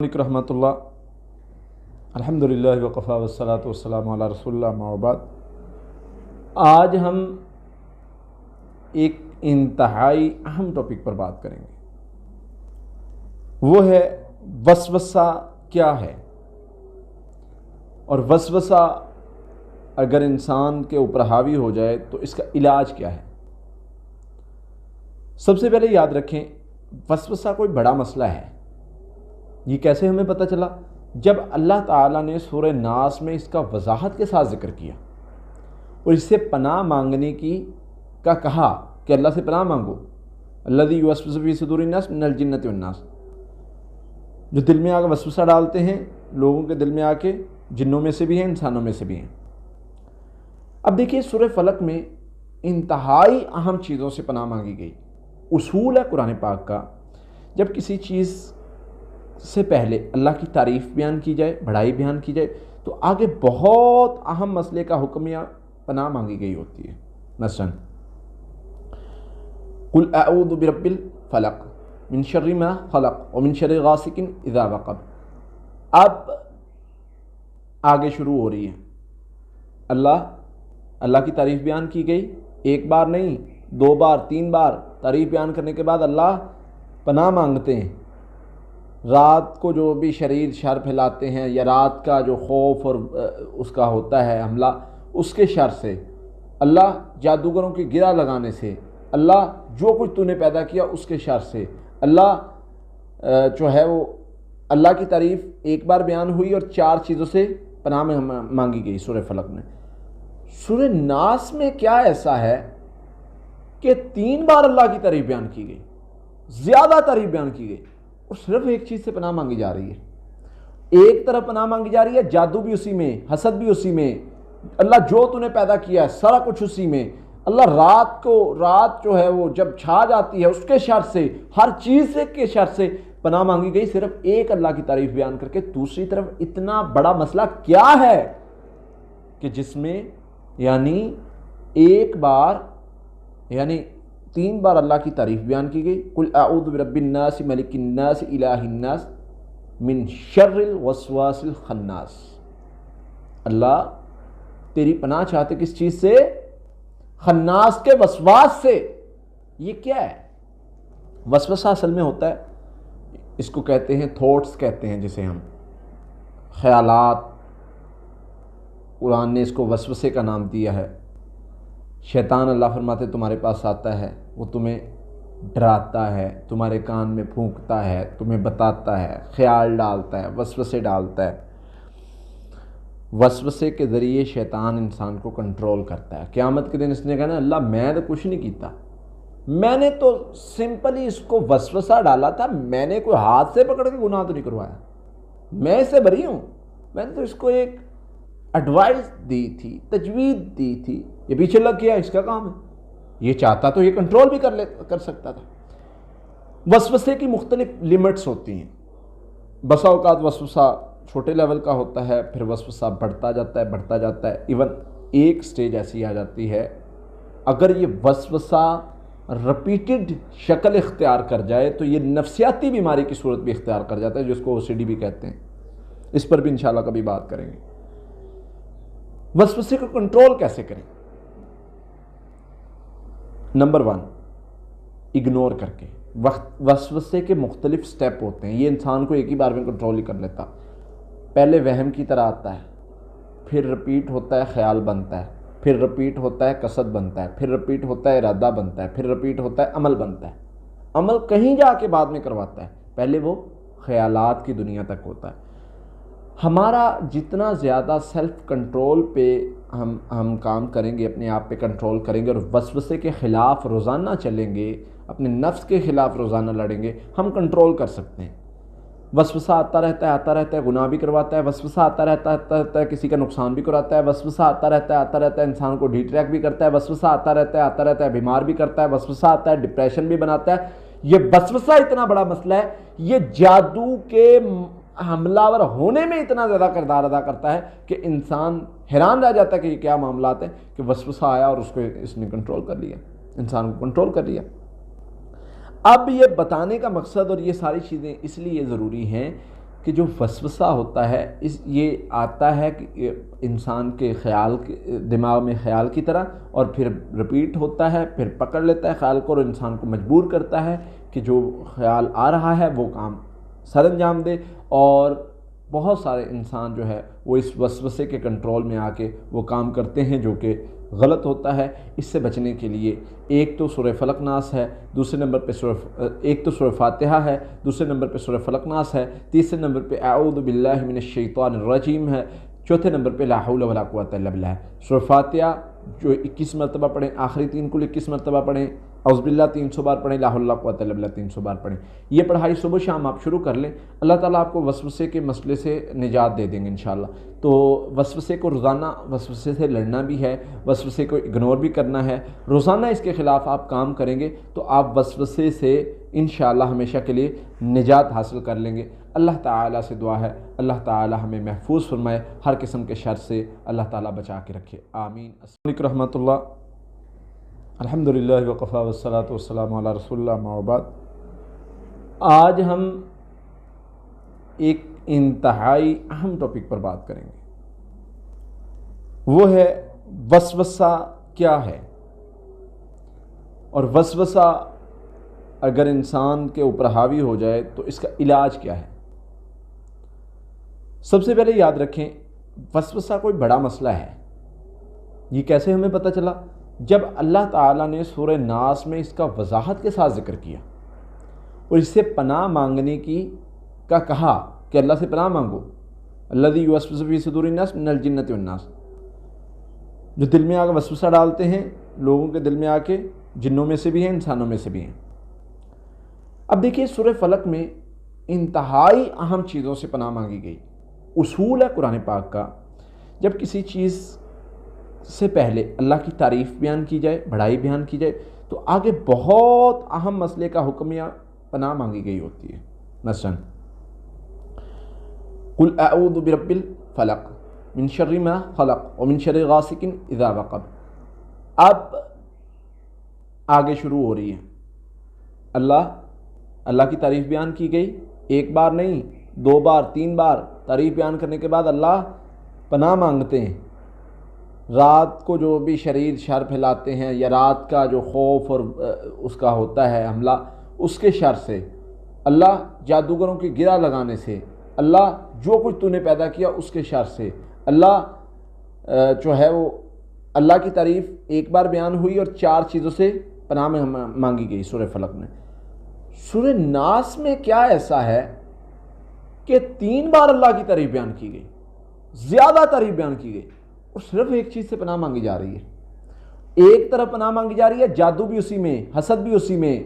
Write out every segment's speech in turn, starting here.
علیکم رحمۃ اللہ. الحمدللہ وقفا والصلاۃ والسلام علی رسول اللہ اما بعد. آج ہم ایک انتہائی اہم ٹاپک پر بات کریں گے. وہ ہے وسوسہ کیا ہے، اور وسوسہ اگر انسان کے اوپر حاوی ہو جائے تو اس کا علاج کیا ہے. سب سے پہلے یاد رکھیں، وسوسہ کوئی بڑا مسئلہ ہے. یہ کیسے ہمیں پتہ چلا؟ جب اللہ تعالیٰ نے سورہ ناس میں اس کا وضاحت کے ساتھ ذکر کیا اور اس سے پناہ مانگنے کا کہا کہ اللہ سے پناہ مانگو. الذی یوسوس فی صدور الناس من الجنۃ والناس، جو دل میں آ کے وسوسہ ڈالتے ہیں لوگوں کے دل میں آ کے، جنوں میں سے بھی ہیں انسانوں میں سے بھی ہیں. اب دیکھیے سورہ فلق میں انتہائی اہم چیزوں سے پناہ مانگی گئی. اصول ہے قرآن پاک کا، جب کسی چیز سے پہلے اللہ کی تعریف بیان کی جائے، بڑائی بیان کی جائے، تو آگے بہت اہم مسئلے کا حکم یا پناہ مانگی گئی ہوتی ہے. مثلا قل اعوذ برب الفلق من شر ما خلق ومن شر غاسق اذا وقب. اب آگے شروع ہو رہی ہے. اللہ کی تعریف بیان کی گئی، ایک بار نہیں، 2 بار 3 بار تعریف بیان کرنے کے بعد اللہ پناہ مانگتے ہیں. رات کو جو بھی شریر شر پھیلاتے ہیں، یا رات کا جو خوف اور اس کا ہوتا ہے حملہ، اس کے شر سے، اللہ جادوگروں کی گرہ لگانے سے، اللہ جو کچھ تو نے پیدا کیا اس کے شر سے، اللہ جو ہے وہ اللہ کی تعریف ایک بار بیان ہوئی اور 4 چیزوں سے پناہ میں مانگی گئی سورہ فلق میں. سورہ ناس میں کیا ایسا ہے کہ 3 بار اللہ کی تعریف بیان کی گئی، زیادہ تعریف بیان کی گئی، اور صرف ایک چیز سے پناہ مانگی جا رہی ہے. ایک طرف پناہ مانگی جا رہی ہے، جادو بھی اسی میں، حسد بھی اسی میں، اللہ جو تو نے پیدا کیا ہے سارا کچھ اسی میں. اللہ رات جو ہے وہ جب چھا جاتی ہے اس کے شر سے، ہر چیز کے شر سے پناہ مانگی گئی، صرف ایک اللہ کی تعریف بیان کر کے. دوسری طرف اتنا بڑا مسئلہ کیا ہے کہ جس میں ایک بار 3 بار اللہ کی تعریف بیان کی گئی. قل اعوذ برب الناس ملک الناس الہ الناس من شر الوسواس الخناس. اللہ تیری پناہ چاہتے کس چیز سے؟ خناس کے وسواس سے. یہ کیا ہے؟ وسوسہ اصل میں ہوتا ہے، اس کو کہتے ہیں تھاٹس، کہتے ہیں جسے ہم خیالات. قرآن نے اس کو وسوسے کا نام دیا ہے. شیطان اللہ فرماتے تمہارے پاس آتا ہے، وہ تمہیں ڈراتا ہے، تمہارے کان میں پھونکتا ہے، تمہیں بتاتا ہے، خیال ڈالتا ہے، وسوسے ڈالتا ہے. وسوسے کے ذریعے شیطان انسان کو کنٹرول کرتا ہے. قیامت کے دن اس نے کہنا اللہ میں تو کچھ نہیں کیتا، میں نے تو سمپلی اس کو وسوسہ ڈالا تھا، میں نے کوئی ہاتھ سے پکڑ کے گناہ تو نہیں کروایا، میں اس سے بری ہوں، میں نے تو اس کو ایک ایڈوائس دی تھی، تجویز دی تھی، یہ پیچھے لگ گیا، اس کا کام ہے. یہ چاہتا تو یہ کنٹرول بھی کر سکتا تھا. وسوسے کی مختلف لمٹس ہوتی ہیں. بسا اوقات وسوسہ چھوٹے لیول کا ہوتا ہے، پھر وسوسہ بڑھتا جاتا ہے. ایون ایک سٹیج ایسی آ جاتی ہے اگر یہ وسوسہ رپیٹڈ شکل اختیار کر جائے تو یہ نفسیاتی بیماری کی صورت بھی اختیار کر جاتا ہے، جس کو OCD بھی کہتے ہیں. اس پر بھی انشاءاللہ کبھی بات کریں گے. وسوسے کو کنٹرول کیسے کریں؟ نمبر 1، اگنور کر کے. وسوسے کے مختلف سٹیپ ہوتے ہیں، یہ انسان کو ایک ہی بار میں کنٹرول ہی کر لیتا. پہلے وہم کی طرح آتا ہے، پھر رپیٹ ہوتا ہے، خیال بنتا ہے، پھر رپیٹ ہوتا ہے، قصد بنتا ہے، پھر رپیٹ ہوتا ہے، ارادہ بنتا ہے، پھر رپیٹ ہوتا ہے، عمل بنتا ہے. عمل کہیں جا کے بعد میں کرواتا ہے، پہلے وہ خیالات کی دنیا تک ہوتا ہے. ہمارا جتنا زیادہ سیلف کنٹرول پہ ہم کام کریں گے، اپنے آپ پہ کنٹرول کریں گے اور وسوسے کے خلاف روزانہ چلیں گے، اپنے نفس کے خلاف روزانہ لڑیں گے، ہم کنٹرول کر سکتے ہیں. وسوسہ آتا رہتا ہے، گناہ بھی کرواتا ہے. وسوسہ آتا رہتا ہے، کسی کا نقصان بھی کراتا ہے. وسوسہ آتا رہتا ہے، انسان کو ڈیٹریکٹ بھی کرتا ہے. وسوسہ آتا رہتا ہے، بیمار بھی کرتا ہے. وسوسہ آتا ہے، ڈپریشن بھی بناتا ہے. یہ وسوسہ اتنا بڑا مسئلہ ہے، یہ جادو کے حملہ آور ہونے میں اتنا زیادہ کردار ادا کرتا ہے کہ انسان حیران رہ جاتا ہے کہ یہ کیا معاملات ہیں کہ وسوسہ آیا اور اس نے کنٹرول کر لیا، انسان کو کنٹرول کر لیا. اب یہ بتانے کا مقصد اور یہ ساری چیزیں اس لیے ضروری ہیں کہ جو وسوسہ ہوتا ہے یہ آتا ہے کہ انسان کے خیال دماغ میں خیال کی طرح، اور پھر رپیٹ ہوتا ہے، پھر پکڑ لیتا ہے خیال کو اور انسان کو مجبور کرتا ہے کہ جو خیال آ رہا ہے وہ کام سر انجام دے، اور بہت سارے انسان جو ہے وہ اس وسوسے کے کنٹرول میں آ کے وہ کام کرتے ہیں جو کہ غلط ہوتا ہے۔ اس سے بچنے کے لیے ایک تو سورہ فلق ناس ہے، دوسرے نمبر پہ ایک تو سورہ فاتحہ ہے، دوسرے نمبر پہ سورہ فلق ناس ہے، تیسرے نمبر پہ اعوذ باللہ من الشیطان الرجیم ہے، چوتھے نمبر پہ لا حول ولا قوۃ الا باللہ ہے۔ سورہ فاتحہ جو 21 مرتبہ پڑھیں، آخری 3 کل 21 مرتبہ پڑھیں، اعوذ باللہ 300 بار پڑھیں، لا حول ولا قوۃ الا باللہ 300 بار پڑھیں۔ یہ پڑھائی صبح شام آپ شروع کر لیں، اللہ تعالیٰ آپ کو وسوسے کے مسئلے سے نجات دے دیں گے انشاءاللہ۔ تو وسوسے کو روزانہ وسوسے سے لڑنا بھی ہے، وسوسے کو اگنور بھی کرنا ہے، روزانہ اس کے خلاف آپ کام کریں گے تو آپ وسوسے سے انشاءاللہ ہمیشہ کے لیے نجات حاصل کر لیں گے۔ اللہ تعالیٰ سے دعا ہے اللہ تعالیٰ ہمیں محفوظ فرمائے، ہر قسم کے شر سے اللہ تعالیٰ بچا کے رکھے، آمین۔ السلام علیکم رحمۃ اللہ، الحمدللہ وقفا والصلاۃ والسلام علی رسول اللہ، اما بعد۔ آج ہم ایک انتہائی اہم ٹاپک پر بات کریں گے، وہ ہے وسوسہ کیا ہے، اور وسوسہ اگر انسان کے اوپر حاوی ہو جائے تو اس کا علاج کیا ہے۔ سب سے پہلے یاد رکھیں وسوسہ کوئی بڑا مسئلہ ہے۔ یہ کیسے ہمیں پتہ چلا؟ جب اللہ تعالیٰ نے سورہ ناس میں اس کا وضاحت کے ساتھ ذکر کیا اور اس سے پناہ مانگنے کا کہا کہ اللہ سے پناہ مانگو، الذی یوسوس فی صدور الناس من الجنۃ والناس، جو دل میں آ کے وسوسہ ڈالتے ہیں لوگوں کے دل میں آ کے، جنوں میں سے بھی ہیں انسانوں میں سے بھی ہیں۔ اب دیکھیے سورہ فلق میں انتہائی اہم چیزوں سے پناہ مانگی گئی۔ اصول ہے قرآن پاک کا، جب کسی چیز سے پہلے اللہ کی تعریف بیان کی جائے، بڑائی بیان کی جائے، تو آگے بہت اہم مسئلے کا حکم یا پناہ مانگی گئی ہوتی ہے۔ مثلا قل اعوذ برب الفلق من شر ما خلق ومن شر غاسق اذا وقب۔ اب آگے شروع ہو رہی ہے، اللہ کی تعریف بیان کی گئی، ایک بار نہیں 2 بار 3 بار تعریف بیان کرنے کے بعد اللہ پناہ مانگتے ہیں رات کو جو بھی شریر شر پھیلاتے ہیں، یا رات کا جو خوف اور اس کا ہوتا ہے حملہ، اس کے شر سے، اللہ جادوگروں کی گرہ لگانے سے، اللہ جو کچھ تو نے پیدا کیا اس کے شر سے، اللہ جو ہے وہ اللہ کی تعریف ایک بار بیان ہوئی اور 4 چیزوں سے پناہ میں مانگی گئی سورہ فلق میں۔ سورہ ناس میں کیا ایسا ہے کہ 3 بار اللہ کی تعریف بیان کی گئی، زیادہ تعریف بیان کی گئی، اور صرف ایک چیز سے پناہ مانگی جا رہی ہے۔ ایک طرف پناہ مانگی جا رہی ہے، جادو بھی اسی میں، حسد بھی اسی میں،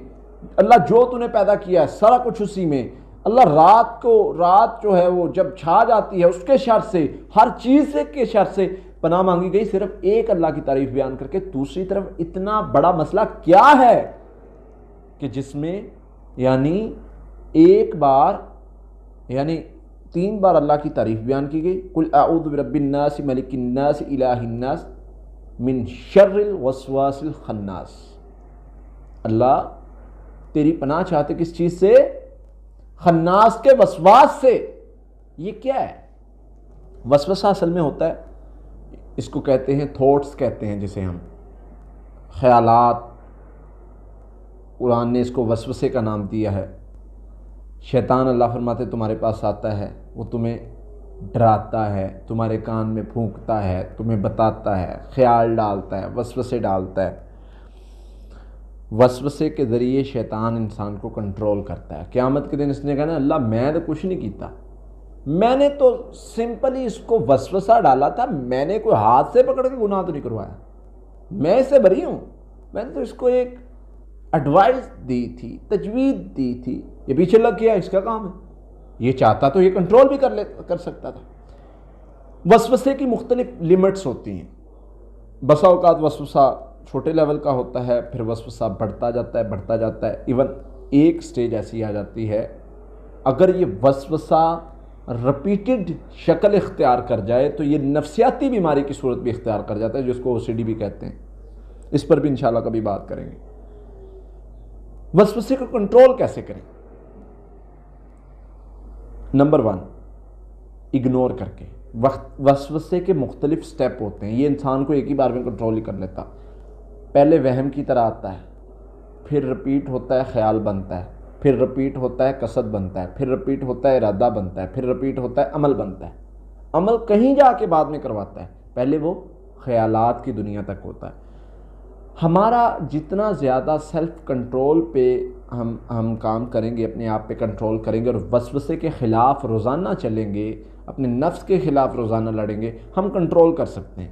اللہ جو تو نے پیدا کیا ہے سارا کچھ اسی میں، اللہ رات جو ہے وہ جب چھا جاتی ہے اس کے شر سے، ہر چیز کے شر سے پناہ مانگی گئی، صرف ایک اللہ کی تعریف بیان کر کے۔ دوسری طرف اتنا بڑا مسئلہ کیا ہے کہ جس میں یعنی ایک بار 3 بار اللہ کی تعریف بیان کی گئی، قل اعوذ برب الناس ملک الناس الہ الناس من شر الوسواس الخناس۔ اللہ تیری پناہ چاہتے کس چیز سے؟ خناس کے وسواس سے۔ یہ کیا ہے؟ وسوسہ اصل میں ہوتا ہے، اس کو کہتے ہیں تھاٹس کہتے ہیں، جسے ہم خیالات، قرآن نے اس کو وسوسے کا نام دیا ہے۔ شیطان اللہ فرماتے تمہارے پاس آتا ہے، وہ تمہیں ڈراتا ہے، تمہارے کان میں پھونکتا ہے، تمہیں بتاتا ہے، خیال ڈالتا ہے، وسوسے ڈالتا ہے۔ وسوسے کے ذریعے شیطان انسان کو کنٹرول کرتا ہے۔ قیامت کے دن اس نے کہا نا اللہ میں تو کچھ نہیں کیتا، میں نے تو سمپلی اس کو وسوسہ ڈالا تھا، میں نے کوئی ہاتھ سے پکڑ کے گناہ تو نہیں کروایا، میں اس سے بری ہوں، میں نے تو اس کو ایک ایڈوائس دی تھی، تجویز دی تھی، یہ پیچھے لگ گیا، اس کا کام ہے، یہ چاہتا تو یہ کنٹرول بھی کر سکتا تھا۔ وسوسے کی مختلف لمٹس ہوتی ہیں، بسا اوقات وسوسہ چھوٹے لیول کا ہوتا ہے، پھر وسوسہ بڑھتا جاتا ہے، ایون ایک سٹیج ایسی آ جاتی ہے اگر یہ وسوسہ رپیٹڈ شکل اختیار کر جائے تو یہ نفسیاتی بیماری کی صورت بھی اختیار کر جاتا ہے، جس کو OCD بھی کہتے ہیں۔ اس پر بھی انشاءاللہ کبھی بات کریں گے۔ وسوسے کو کنٹرول کیسے کریں؟ نمبر 1، اگنور کر کے. وسوسے کے مختلف سٹیپ ہوتے ہیں، یہ انسان کو ایک ہی بار میں کنٹرول نہیں کر لیتا. پہلے وہم کی طرح آتا ہے، پھر رپیٹ ہوتا ہے خیال بنتا ہے، پھر رپیٹ ہوتا ہے قصد بنتا ہے، پھر رپیٹ ہوتا ہے ارادہ بنتا ہے، پھر رپیٹ ہوتا ہے عمل بنتا ہے. عمل کہیں جا کے بعد میں کرواتا ہے، پہلے وہ خیالات کی دنیا تک ہوتا ہے. ہمارا جتنا زیادہ سیلف کنٹرول پہ ہم کام کریں گے، اپنے آپ پہ کنٹرول کریں گے اور وسوسے کے خلاف روزانہ چلیں گے، اپنے نفس کے خلاف روزانہ لڑیں گے، ہم کنٹرول کر سکتے ہیں.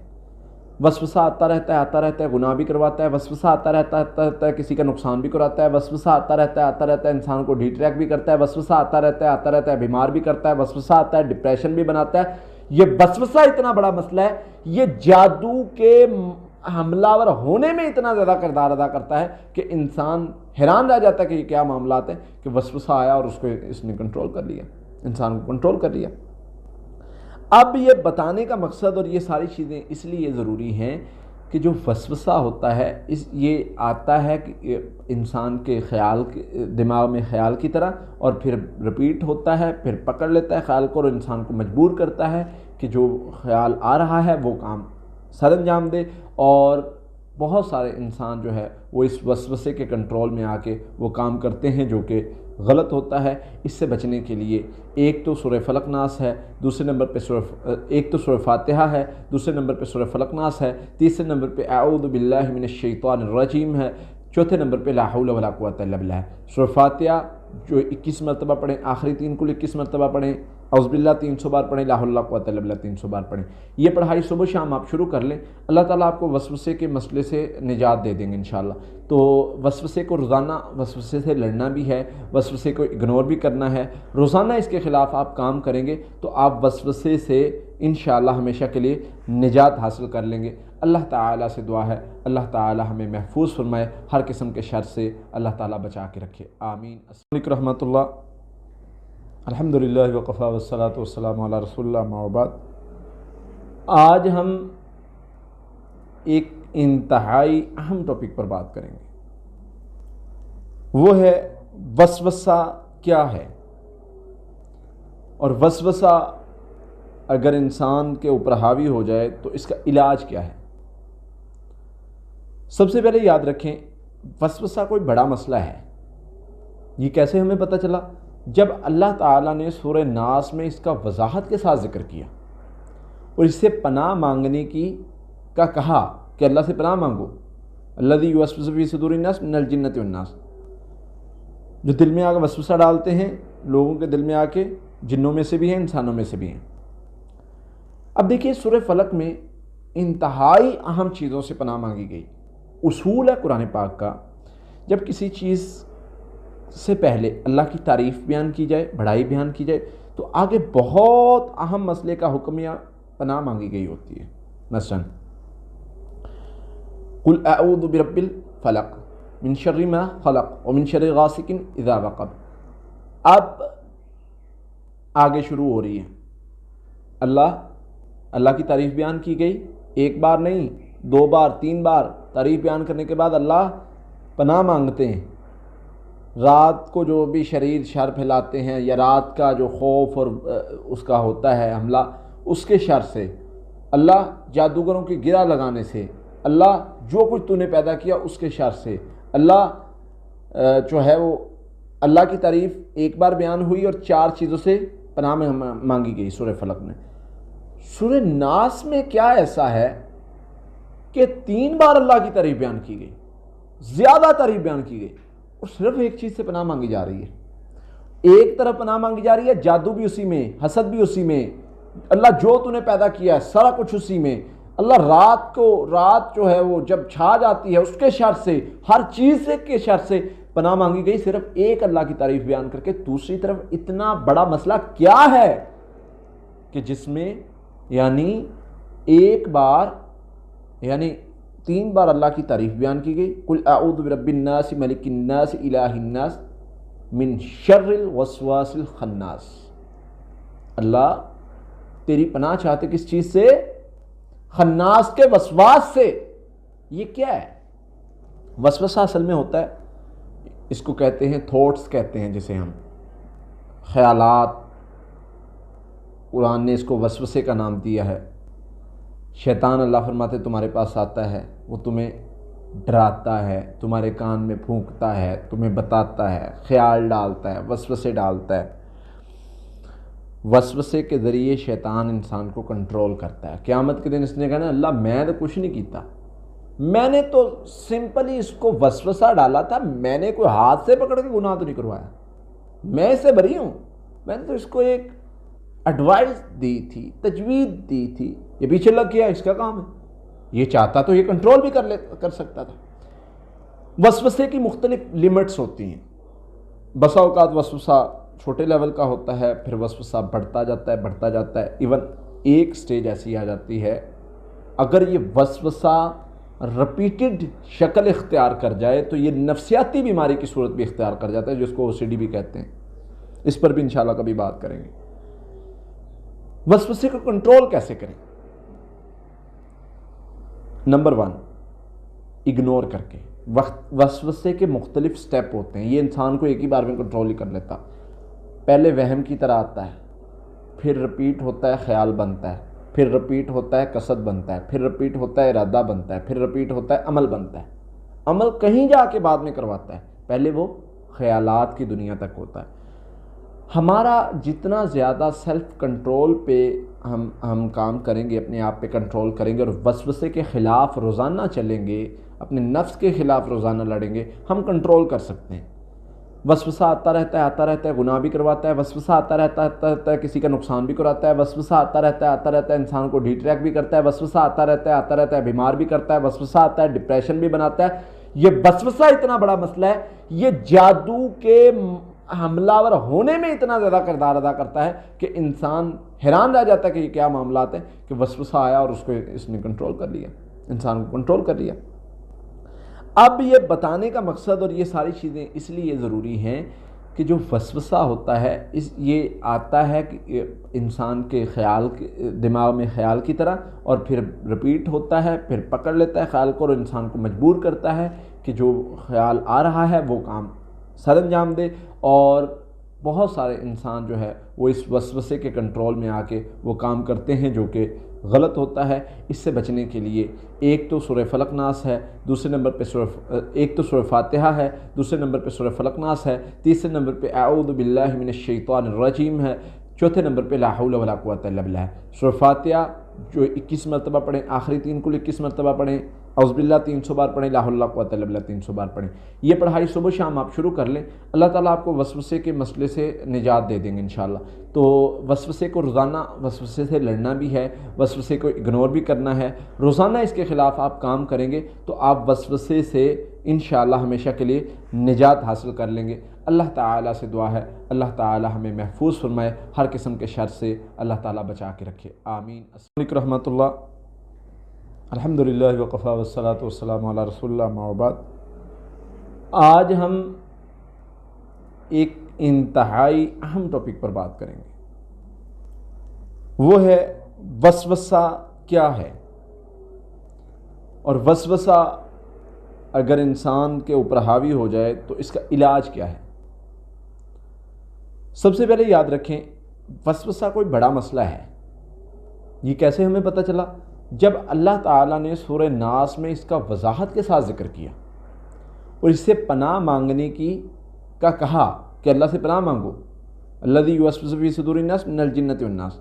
وسوسہ آتا رہتا ہے، گناہ بھی کرواتا ہے. وسوسہ آتا رہتا ہے، کسی کا نقصان بھی کراتا ہے. وسوسہ آتا رہتا ہے، انسان کو ڈیٹریکٹ بھی کرتا ہے. وسوسہ آتا رہتا ہے، بیمار بھی کرتا ہے. وسوسہ آتا ہے، ڈپریشن بھی بناتا ہے. یہ وسوسہ اتنا بڑا مسئلہ ہے، یہ جادو کے حملہ ور ہونے میں اتنا زیادہ کردار ادا کرتا ہے کہ انسان حیران رہ جاتا ہے کہ یہ کیا معاملات ہیں کہ وسوسہ آیا اور اس نے کنٹرول کر لیا، انسان کو کنٹرول کر لیا. اب یہ بتانے کا مقصد اور یہ ساری چیزیں اس لیے ضروری ہیں کہ جو وسوسہ ہوتا ہے یہ آتا ہے کہ انسان کے خیال دماغ میں خیال کی طرح، اور پھر رپیٹ ہوتا ہے، پھر پکڑ لیتا ہے خیال کو اور انسان کو مجبور کرتا ہے کہ جو خیال آ رہا ہے وہ کام سر انجام دے. اور بہت سارے انسان جو ہے وہ اس وسوسے کے کنٹرول میں آ کے وہ کام کرتے ہیں جو کہ غلط ہوتا ہے. اس سے بچنے کے لیے ایک تو سورہ فلق ناس ہے، دوسرے نمبر پہ ایک تو سورہ فاتحہ ہے، دوسرے نمبر پہ سورہ فلق ناس ہے، تیسرے نمبر پہ اعوذ باللہ من الشیطان الرجیم ہے، چوتھے نمبر پہ لا حول ولا قوۃ الا باللہ ہے. سورہ فاتحہ جو 21 مرتبہ پڑھیں، آخری 3 کل 21 مرتبہ پڑھیں، اعوذ باللہ 300 بار پڑھیں، لا حول ولا قوۃ الا باللہ 300 بار پڑھیں. یہ پڑھائی صبح شام آپ شروع کر لیں، اللہ تعالیٰ آپ کو وسوسے کے مسئلے سے نجات دے دیں گے انشاءاللہ. تو وسوسے کو روزانہ وسوسے سے لڑنا بھی ہے، وسوسے کو اگنور بھی کرنا ہے. روزانہ اس کے خلاف آپ کام کریں گے تو آپ وسوسے سے انشاءاللہ ہمیشہ کے لیے نجات حاصل کر لیں گے. اللہ تعالیٰ سے دعا ہے اللہ تعالیٰ ہمیں محفوظ فرمائے، ہر قسم کے شر سے اللہ تعالیٰ بچا کے رکھے، آمین. السلام علیکم رحمۃ اللہ. الحمدللہ وقفا والصلاۃ والسلام علی رسول اللہ، اما بعد. آج ہم ایک انتہائی اہم ٹاپک پر بات کریں گے، وہ ہے وسوسہ کیا ہے، اور وسوسہ اگر انسان کے اوپر حاوی ہو جائے تو اس کا علاج کیا ہے. سب سے پہلے یاد رکھیں وسوسہ کوئی بڑا مسئلہ ہے. یہ کیسے ہمیں پتہ چلا؟ جب اللہ تعالیٰ نے سورہ ناس میں اس کا وضاحت کے ساتھ ذکر کیا اور اس سے پناہ مانگنے کا کہا کہ اللہ سے پناہ مانگو، الذی یوسوس فی صدور الناس من الجنۃ والناس، جو دل میں آ کے وسوسہ ڈالتے ہیں لوگوں کے دل میں آ کے، جنوں میں سے بھی ہیں انسانوں میں سے بھی ہیں. اب دیکھیے سورہ فلق میں انتہائی اہم چیزوں سے پناہ مانگی گئی. اصول ہے قرآن پاک کا، جب کسی چیز سے پہلے اللہ کی تعریف بیان کی جائے، بڑائی بیان کی جائے، تو آگے بہت اہم مسئلے کا حکم یا پناہ مانگی گئی ہوتی ہے. مثلا قل اعوذ برب الفلق من شر ما خلق ومن شر غاسق اذا وقب. اب آگے شروع ہو رہی ہے، اللہ کی تعریف بیان کی گئی، ایک بار نہیں 2 بار 3 بار تعریف بیان کرنے کے بعد اللہ پناہ مانگتے ہیں رات کو جو بھی شریر شر پھیلاتے ہیں یا رات کا جو خوف اور اس کا ہوتا ہے حملہ، اس کے شر سے، اللہ جادوگروں کی گرہ لگانے سے، اللہ جو کچھ تو نے پیدا کیا اس کے شر سے، اللہ جو ہے وہ اللہ کی تعریف ایک بار بیان ہوئی اور 4 چیزوں سے پناہ میں مانگی گئی سورہ فلق میں. سورہ ناس میں کیا ایسا ہے کہ 3 بار اللہ کی تعریف بیان کی گئی، زیادہ تعریف بیان کی گئی، اور صرف ایک چیز سے پناہ مانگی جا رہی ہے. ایک طرف پناہ مانگی جا رہی ہے جادو بھی اسی میں، حسد بھی اسی میں، اللہ جو تو نے پیدا کیا ہے سارا کچھ اسی میں، اللہ رات جو ہے وہ جب چھا جاتی ہے اس کے شر سے، ہر چیز کے شر سے پناہ مانگی گئی، صرف ایک اللہ کی تعریف بیان کر کے. دوسری طرف اتنا بڑا مسئلہ کیا ہے کہ جس میں یعنی ایک بار 3 بار اللہ کی تعریف بیان کی گئی. قل اعوذ برب الناس ملک الناس الہ الناس من شر الوسواس الخناس. اللہ تیری پناہ چاہتے کس چیز سے؟ خناس کے وسواس سے. یہ کیا ہے؟ وسوسہ اصل میں ہوتا ہے، اس کو کہتے ہیں تھاٹس کہتے ہیں، جسے ہم خیالات، قرآن نے اس کو وسوسے کا نام دیا ہے۔ شیطان اللہ فرماتے تمہارے پاس آتا ہے، وہ تمہیں ڈراتا ہے، تمہارے کان میں پھونکتا ہے، تمہیں بتاتا ہے، خیال ڈالتا ہے، وسوسے ڈالتا ہے۔ وسوسے کے ذریعے شیطان انسان کو کنٹرول کرتا ہے۔ قیامت کے دن اس نے کہنا اللہ میں تو کچھ نہیں کیتا، میں نے تو سمپلی اس کو وسوسہ ڈالا تھا، میں نے کوئی ہاتھ سے پکڑ کے گناہ تو نہیں کروایا، میں اس سے بری ہوں، میں نے تو اس کو ایک ایڈوائس دی تھی، تجویز دی تھی، یہ پیچھے لگ گیا، اس کا کام ہے، یہ چاہتا تو یہ کنٹرول بھی کر سکتا تھا۔ وسوسے کی مختلف لمٹس ہوتی ہیں۔ بسا اوقات وسوسہ چھوٹے لیول کا ہوتا ہے، پھر وسوسہ بڑھتا جاتا ہے، ایون ایک سٹیج ایسی آ جاتی ہے اگر یہ وسوسہ رپیٹڈ شکل اختیار کر جائے تو یہ نفسیاتی بیماری کی صورت بھی اختیار کر جاتا ہے، جس کو OCD بھی کہتے ہیں۔ اس پر بھی انشاءاللہ کبھی بات کریں گے۔ وسوسے کو کنٹرول کیسے کریں؟ نمبر 1، اگنور کر کے۔ وسوسے کے مختلف سٹیپ ہوتے ہیں، یہ انسان کو ایک ہی بار میں کنٹرول ہی کر لیتا۔ پہلے وہم کی طرح آتا ہے، پھر رپیٹ ہوتا ہے، خیال بنتا ہے، پھر رپیٹ ہوتا ہے، قصد بنتا ہے، پھر رپیٹ ہوتا ہے، ارادہ بنتا ہے، پھر رپیٹ ہوتا ہے، عمل بنتا ہے۔ عمل کہیں جا کے بعد میں کرواتا ہے، پہلے وہ خیالات کی دنیا تک ہوتا ہے۔ ہمارا جتنا زیادہ سیلف کنٹرول پہ ہم کام کریں گے، اپنے آپ پہ کنٹرول کریں گے اور وسوسے کے خلاف روزانہ چلیں گے، اپنے نفس کے خلاف روزانہ لڑیں گے، ہم کنٹرول کر سکتے ہیں۔ وسوسہ آتا رہتا ہے، گناہ بھی کرواتا ہے، وسوسہ آتا رہتا ہے، کسی کا نقصان بھی کراتا ہے، وسوسہ آتا رہتا ہے، انسان کو ڈیٹریکٹ بھی کرتا ہے، وسوسہ آتا رہتا ہے، بیمار بھی کرتا ہے، وسوسہ آتا ہے، ڈپریشن بھی بناتا ہے۔ یہ وسوسہ اتنا بڑا مسئلہ ہے، یہ جادو کے حملہ ور ہونے میں اتنا زیادہ کردار ادا کرتا ہے کہ انسان حیران رہ جاتا ہے کہ یہ کیا معاملات ہیں کہ وسوسہ آیا اور اس نے کنٹرول کر لیا، انسان کو کنٹرول کر لیا۔ اب یہ بتانے کا مقصد اور یہ ساری چیزیں اس لیے ضروری ہیں کہ جو وسوسہ ہوتا ہے یہ آتا ہے کہ انسان کے خیال دماغ میں خیال کی طرح، اور پھر رپیٹ ہوتا ہے، پھر پکڑ لیتا ہے خیال کو اور انسان کو مجبور کرتا ہے کہ جو خیال آ رہا ہے وہ کام سر انجام دے، اور بہت سارے انسان جو ہے وہ اس وسوسے کے کنٹرول میں آ کے وہ کام کرتے ہیں جو کہ غلط ہوتا ہے۔ اس سے بچنے کے لیے ایک تو سورہ فلق ناس ہے، دوسرے نمبر پہ ایک تو سورہ فاتحہ ہے، دوسرے نمبر پہ سورہ فلق ناس ہے، تیسرے نمبر پہ اعوذ باللہ من الشیطان الرجیم ہے، چوتھے نمبر پہ لا حول ولا قوۃ الا باللہ ہے۔ سورہ فاتحہ جو 21 مرتبہ پڑھیں، آخری 3 کل 21 مرتبہ پڑھیں، اعوذ باللہ 300 بار پڑھیں، لا حول ولا قوۃ الا باللہ 300 بار پڑھیں۔ یہ پڑھائی صبح شام آپ شروع کر لیں، اللہ تعالیٰ آپ کو وسوسے کے مسئلے سے نجات دے دیں گے انشاءاللہ۔ تو وسوسے کو روزانہ وسوسے سے لڑنا بھی ہے، وسوسے کو اگنور بھی کرنا ہے، روزانہ اس کے خلاف آپ کام کریں گے تو آپ وسوسے سے انشاءاللہ ہمیشہ کے لیے نجات حاصل کر لیں گے۔ اللہ تعالیٰ سے دعا ہے اللہ تعالیٰ ہمیں محفوظ فرمائے، ہر قسم کے شر سے اللہ تعالیٰ بچا کے رکھے، آمین۔ السلام علیکم رحمۃ اللہ، الحمدللہ وقفا والصلاۃ والسلام علی رسول اللہ، اما بعد۔ آج ہم ایک انتہائی اہم ٹاپک پر بات کریں گے، وہ ہے وسوسہ کیا ہے، اور وسوسہ اگر انسان کے اوپر حاوی ہو جائے تو اس کا علاج کیا ہے۔ سب سے پہلے یاد رکھیں وسوسہ کوئی بڑا مسئلہ ہے۔ یہ کیسے ہمیں پتہ چلا؟ جب اللہ تعالیٰ نے سورہ ناس میں اس کا وضاحت کے ساتھ ذکر کیا اور اس سے پناہ مانگنے کا کہا کہ اللہ سے پناہ مانگو، الذی یوسوس فی صدور الناس من الجنۃ والناس،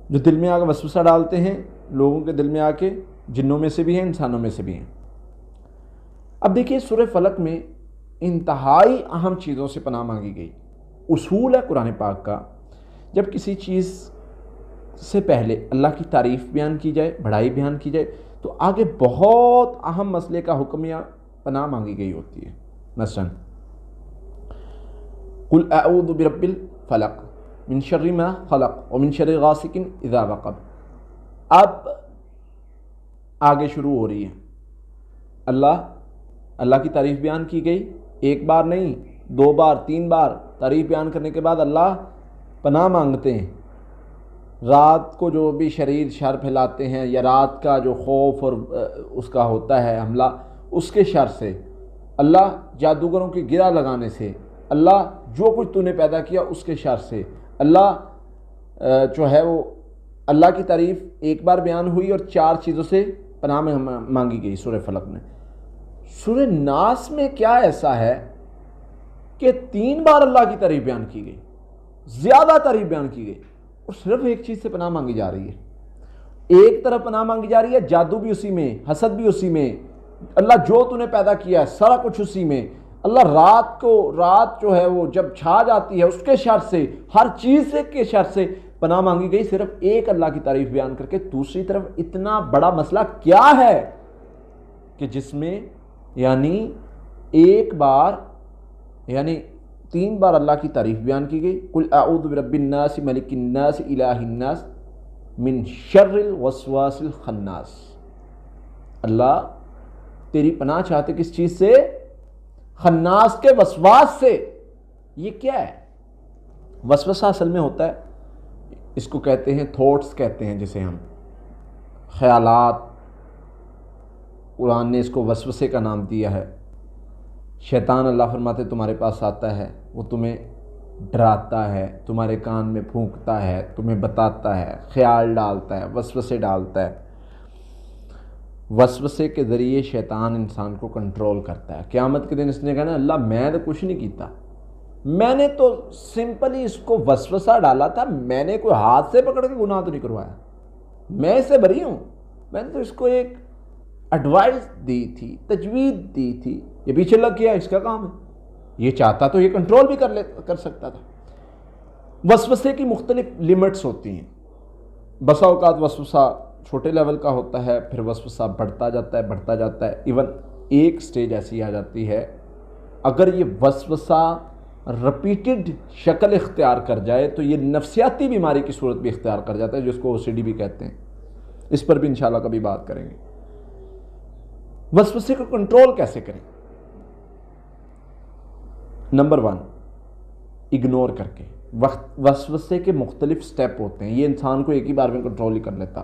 جو دل میں آ کے وسوسہ ڈالتے ہیں لوگوں کے دل میں آ کے، جنوں میں سے بھی ہیں انسانوں میں سے بھی ہیں۔ اب دیکھیے سورہ فلق میں انتہائی اہم چیزوں سے پناہ مانگی گئی۔ اصول ہے قرآن پاک کا، جب کسی چیز سے پہلے اللہ کی تعریف بیان کی جائے، بڑائی بیان کی جائے، تو آگے بہت اہم مسئلے کا حکم یا پناہ مانگی گئی ہوتی ہے۔ مثلا قل اعوذ برب الفلق من شر ما خلق ومن شر غاسق اذا وقب۔ اب آگے شروع ہو رہی ہے، اللہ کی تعریف بیان کی گئی، ایک بار نہیں 2 بار 3 بار تعریف بیان کرنے کے بعد اللہ پناہ مانگتے ہیں رات کو جو بھی شریر شر پھیلاتے ہیں، یا رات کا جو خوف اور اس کا ہوتا ہے حملہ، اس کے شر سے، اللہ جادوگروں کی گرہ لگانے سے، اللہ جو کچھ تو نے پیدا کیا اس کے شر سے، اللہ جو ہے وہ اللہ کی تعریف ایک بار بیان ہوئی اور 4 چیزوں سے پناہ مانگی گئی سورہ فلق میں۔ سورہ ناس میں کیا ایسا ہے کہ 3 بار اللہ کی تعریف بیان کی گئی، زیادہ تعریف بیان کی گئی، اور صرف ایک چیز سے پناہ مانگی جا رہی ہے۔ ایک طرف پناہ مانگی جا رہی ہے، جادو بھی اسی میں، حسد بھی اسی میں، اللہ جو تو نے پیدا کیا ہے سارا کچھ اسی میں، اللہ رات جو ہے وہ جب چھا جاتی ہے اس کے شر سے، ہر چیز کے شر سے پناہ مانگی گئی، صرف ایک اللہ کی تعریف بیان کر کے۔ دوسری طرف اتنا بڑا مسئلہ کیا ہے کہ جس میں یعنی ایک بار یعنی 3 بار اللہ کی تعریف بیان کی گئی، قل اعوذ برب الناس ملک الناس الہ الناس من شر الوسواس الخناس۔ اللہ تیری پناہ چاہتے کس چیز سے؟ خناس کے وسواس سے۔ یہ کیا ہے؟ وسوسہ اصل میں ہوتا ہے، اس کو کہتے ہیں تھاٹس کہتے ہیں، جسے ہم خیالات، قرآن نے اس کو وسوسے کا نام دیا ہے۔ شیطان اللہ فرماتے تمہارے پاس آتا ہے، وہ تمہیں ڈراتا ہے، تمہارے کان میں پھونکتا ہے، تمہیں بتاتا ہے، خیال ڈالتا ہے، وسوسے ڈالتا ہے۔ وسوسے کے ذریعے شیطان انسان کو کنٹرول کرتا ہے۔ قیامت کے دن اس نے کہا نا اللہ میں نے کچھ نہیں کیتا، میں نے تو سمپلی اس کو وسوسہ ڈالا تھا، میں نے کوئی ہاتھ سے پکڑ کے گناہ تو نہیں کروایا، میں اس سے بری ہوں، میں نے تو اس کو ایک ایڈوائس دی تھی، تجویز دی تھی، یہ پیچھے لگ گیا، اس کا کام ہے۔ یہ چاہتا تو یہ کنٹرول بھی کر سکتا تھا۔ وسوسے کی مختلف لمٹس ہوتی ہیں۔ بسا اوقات وسوسہ چھوٹے لیول کا ہوتا ہے، پھر وسوسہ بڑھتا جاتا ہے، ایون ایک سٹیج ایسی آ جاتی ہے اگر یہ وسوسہ رپیٹڈ شکل اختیار کر جائے تو یہ نفسیاتی بیماری کی صورت بھی اختیار کر جاتا ہے، جس کو OCD بھی کہتے ہیں۔ اس پر بھی انشاءاللہ کبھی بات کریں گے۔ وسوسے کو کنٹرول کیسے کریں؟ نمبر 1، اگنور کر کے۔ وسوسے کے مختلف سٹیپ ہوتے ہیں، یہ انسان کو ایک ہی بار میں کنٹرول نہیں کر لیتا۔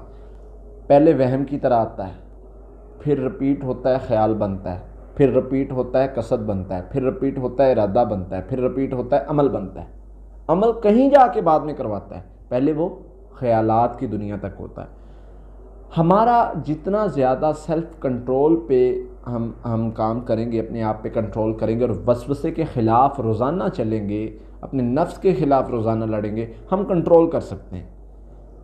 پہلے وہم کی طرح آتا ہے، پھر رپیٹ ہوتا ہے، خیال بنتا ہے، پھر رپیٹ ہوتا ہے، قصد بنتا ہے، پھر رپیٹ ہوتا ہے، ارادہ بنتا ہے، پھر رپیٹ ہوتا ہے، عمل بنتا ہے۔ عمل کہیں جا کے بعد میں کرواتا ہے، پہلے وہ خیالات کی دنیا تک ہوتا ہے۔ ہمارا جتنا زیادہ سیلف کنٹرول پہ ہم کام کریں گے، اپنے آپ پہ کنٹرول کریں گے اور وسوسے کے خلاف روزانہ چلیں گے، اپنے نفس کے خلاف روزانہ لڑیں گے، ہم کنٹرول کر سکتے ہیں۔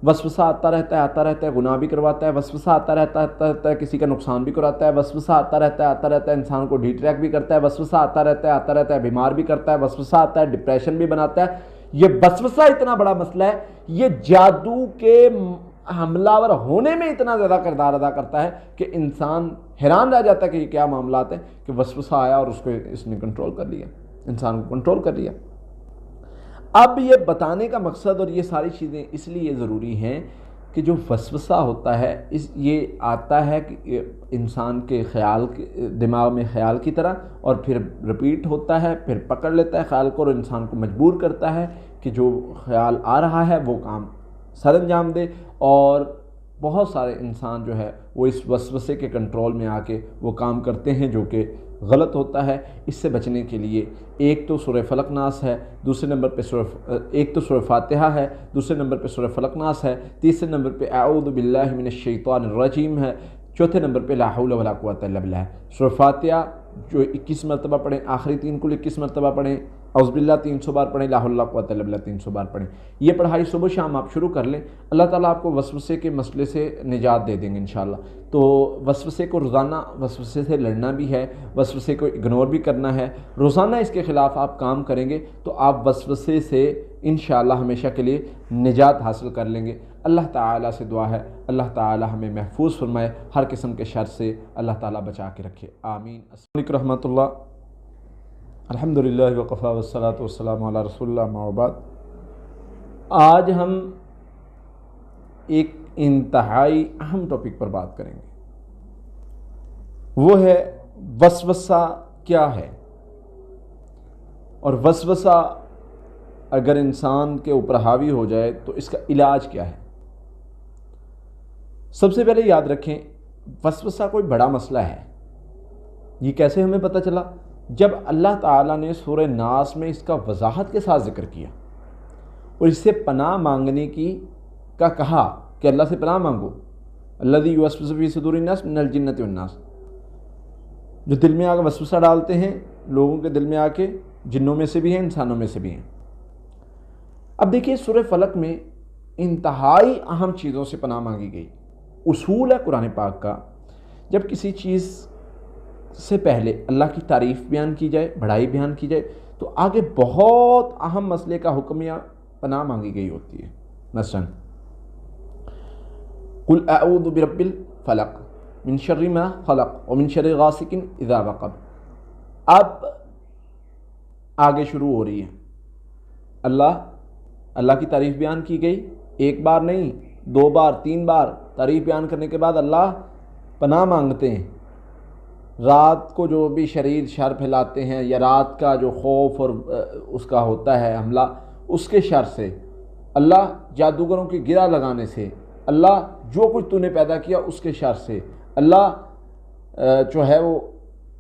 وسوسہ آتا رہتا ہے، گناہ بھی کرواتا ہے، وسوسہ آتا رہتا ہے، کسی کا نقصان بھی کراتا ہے، وسوسہ آتا رہتا ہے، انسان کو ڈیٹریکٹ بھی کرتا ہے، وسوسہ آتا رہتا ہے، بیمار بھی کرتا ہے، وسوسہ آتا ہے، ڈپریشن بھی بناتا ہے۔ یہ وسوسہ اتنا بڑا مسئلہ ہے، یہ جادو کے حملہ ور ہونے میں اتنا زیادہ کردار ادا کرتا ہے کہ انسان حیران رہ جاتا ہے کہ یہ کیا معاملات ہیں کہ وسوسہ آیا اور اس نے کنٹرول کر لیا، انسان کو کنٹرول کر لیا۔ اب یہ بتانے کا مقصد اور یہ ساری چیزیں اس لیے ضروری ہیں کہ جو وسوسہ ہوتا ہے یہ آتا ہے کہ انسان کے دماغ میں خیال کی طرح، اور پھر رپیٹ ہوتا ہے، پھر پکڑ لیتا ہے خیال کو اور انسان کو مجبور کرتا ہے کہ جو خیال آ رہا ہے وہ کام سر انجام دے، اور بہت سارے انسان جو ہے وہ اس وسوسے کے کنٹرول میں آ کے وہ کام کرتے ہیں جو کہ غلط ہوتا ہے۔ اس سے بچنے کے لیے ایک تو سورہ فلق ناس ہے، دوسرے نمبر پہ ایک تو سورہ فاتحہ ہے، دوسرے نمبر پہ سورہ فلق ناس ہے، تیسرے نمبر پہ اعوذ باللہ من الشیطان الرجیم ہے، چوتھے نمبر پہ لا حول ولا قوۃ الا باللہ ہے۔ سورہ فاتحہ جو 21 مرتبہ پڑھیں، آخری 3 کل 21 مرتبہ پڑھیں، اعوذ باللہ 300 بار پڑھیں، لا حول ولا قوۃ الا باللہ 300 بار پڑھیں۔ یہ پڑھائی صبح شام آپ شروع کر لیں، اللہ تعالیٰ آپ کو وسوسے کے مسئلے سے نجات دے دیں گے انشاءاللہ۔ تو وسوسے کو روزانہ وسوسے سے لڑنا بھی ہے، وسوسے کو اگنور بھی کرنا ہے، روزانہ اس کے خلاف آپ کام کریں گے تو آپ وسوسے سے انشاءاللہ ہمیشہ کے لیے نجات حاصل کر لیں گے۔ اللہ تعالیٰ سے دعا ہے اللہ تعالیٰ ہمیں محفوظ فرمائے، ہر قسم کے شر سے اللہ تعالیٰ بچا کے رکھے، آمین۔ السلام علیکم رحمۃ اللہ، الحمدللہ وقفا والصلاۃ والسلام علی رسول اللہ، اما بعد۔ آج ہم ایک انتہائی اہم ٹاپک پر بات کریں گے، وہ ہے وسوسہ کیا ہے، اور وسوسہ اگر انسان کے اوپر حاوی ہو جائے تو اس کا علاج کیا ہے۔ سب سے پہلے یاد رکھیں وسوسہ کوئی بڑا مسئلہ ہے۔ یہ کیسے ہمیں پتہ چلا؟ جب اللہ تعالیٰ نے سورہ ناس میں اس کا وضاحت کے ساتھ ذکر کیا، اور اس سے پناہ مانگنے کا کہا کہ اللہ سے پناہ مانگو، الذی یوسوس فی صدور الناس من الجنۃ والناس، جو دل میں آ کے وسوسہ ڈالتے ہیں لوگوں کے دل میں آ کے، جنوں میں سے بھی ہیں انسانوں میں سے بھی ہیں۔ اب دیکھیے سورہ فلق میں انتہائی اہم چیزوں سے پناہ مانگی گئی۔ اصول ہے قرآن پاک کا، جب کسی چیز سے پہلے اللہ کی تعریف بیان کی جائے، بڑائی بیان کی جائے، تو آگے بہت اہم مسئلے کا حکم یا پناہ مانگی گئی ہوتی ہے۔ مثلا قل اعوذ برب الفلق من شر ما خلق ومن شر غاسق اذا وقب۔ اب آگے شروع ہو رہی ہے، اللہ کی تعریف بیان کی گئی، ایک بار نہیں 2 بار 3 بار تعریف بیان کرنے کے بعد اللہ پناہ مانگتے ہیں رات کو جو بھی شریر شر پھیلاتے ہیں، یا رات کا جو خوف اور اس کا ہوتا ہے حملہ، اس کے شر سے، اللہ جادوگروں کی گرہ لگانے سے، اللہ جو کچھ تو نے پیدا کیا اس کے شر سے، اللہ جو ہے وہ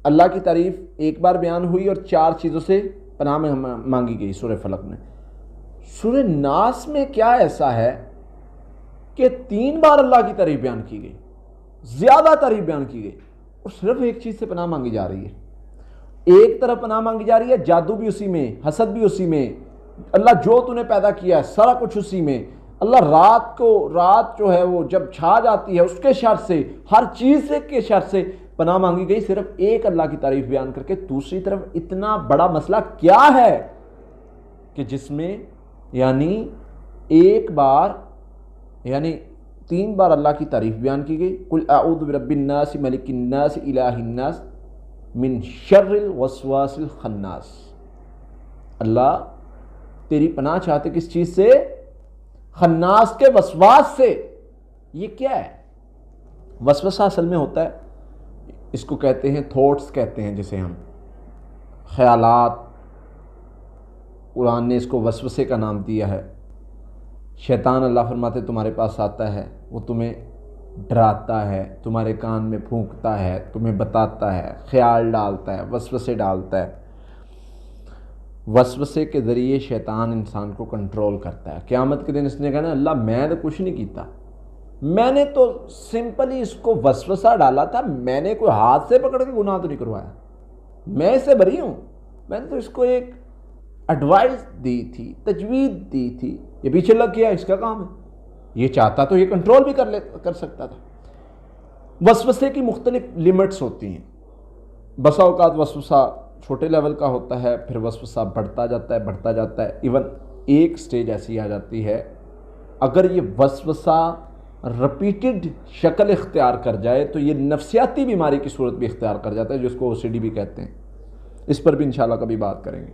اللہ کی تعریف ایک بار بیان ہوئی اور 4 چیزوں سے پناہ میں مانگی گئی سورہ فلق میں۔ سورہ ناس میں کیا ایسا ہے کہ 3 بار اللہ کی تعریف بیان کی گئی، زیادہ تعریف بیان کی گئی، اور صرف ایک چیز سے پناہ مانگی جا رہی ہے۔ ایک طرف پناہ مانگی جا رہی ہے جادو بھی اسی میں، حسد بھی اسی میں، اللہ جو تو نے پیدا کیا ہے سارا کچھ اسی میں، اللہ رات جو ہے وہ جب چھا جاتی ہے اس کے شر سے، ہر چیز کے شر سے پناہ مانگی گئی، صرف ایک اللہ کی تعریف بیان کر کے۔ دوسری طرف اتنا بڑا مسئلہ کیا ہے کہ جس میں یعنی ایک بار 3 بار اللہ کی تعریف بیان کی گئی، قل اعوذ برب الناس ملک الناس الہ الناس من شر الوسواس الخناس۔ اللہ تیری پناہ چاہتے کس چیز سے؟ خناس کے وسواس سے۔ یہ کیا ہے؟ وسوسہ اصل میں ہوتا ہے، اس کو کہتے ہیں تھاٹس کہتے ہیں، جسے ہم خیالات، قرآن نے اس کو وسوسے کا نام دیا ہے۔ شیطان اللہ فرماتے تمہارے پاس آتا ہے، وہ تمہیں ڈراتا ہے، تمہارے کان میں پھونکتا ہے، تمہیں بتاتا ہے، خیال ڈالتا ہے، وسوسے ڈالتا ہے۔ وسوسے کے ذریعے شیطان انسان کو کنٹرول کرتا ہے۔ قیامت کے دن اس نے کہنا اللہ میں تو کچھ نہیں کیتا، میں نے تو سمپلی اس کو وسوسہ ڈالا تھا، میں نے کوئی ہاتھ سے پکڑ کے گناہ تو نہیں کروایا، میں اس سے بری ہوں، میں نے تو اس کو ایک ایڈوائس دی تھی، تجویز دی تھی، یہ پیچھے لگ گیا، اس کا کام ہے۔ یہ چاہتا تو یہ کنٹرول بھی کر سکتا تھا۔ وسوسے کی مختلف لمٹس ہوتی ہیں، بسا اوقات وسوسہ چھوٹے لیول کا ہوتا ہے، پھر وسوسہ بڑھتا جاتا ہے، ایون ایک سٹیج ایسی آ جاتی ہے اگر یہ وسوسہ رپیٹڈ شکل اختیار کر جائے تو یہ نفسیاتی بیماری کی صورت بھی اختیار کر جاتا ہے، جس کو OCD بھی کہتے ہیں۔ اس پر بھی انشاءاللہ کبھی بات کریں گے۔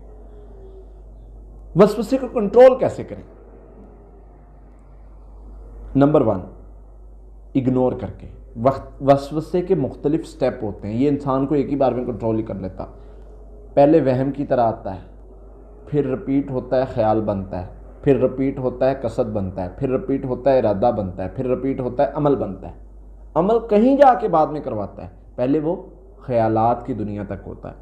وسوسے کو کنٹرول کیسے کریں؟ نمبر 1، اگنور کر کے۔ وسوسے کے مختلف سٹیپ ہوتے ہیں، یہ انسان کو ایک ہی بار میں کنٹرول ہی کر لیتا۔ پہلے وہم کی طرح آتا ہے، پھر رپیٹ ہوتا ہے خیال بنتا ہے، پھر رپیٹ ہوتا ہے قصد بنتا ہے، پھر رپیٹ ہوتا ہے ارادہ بنتا ہے، پھر رپیٹ ہوتا ہے عمل بنتا ہے۔ عمل کہیں جا کے بعد میں کرواتا ہے، پہلے وہ خیالات کی دنیا تک ہوتا ہے۔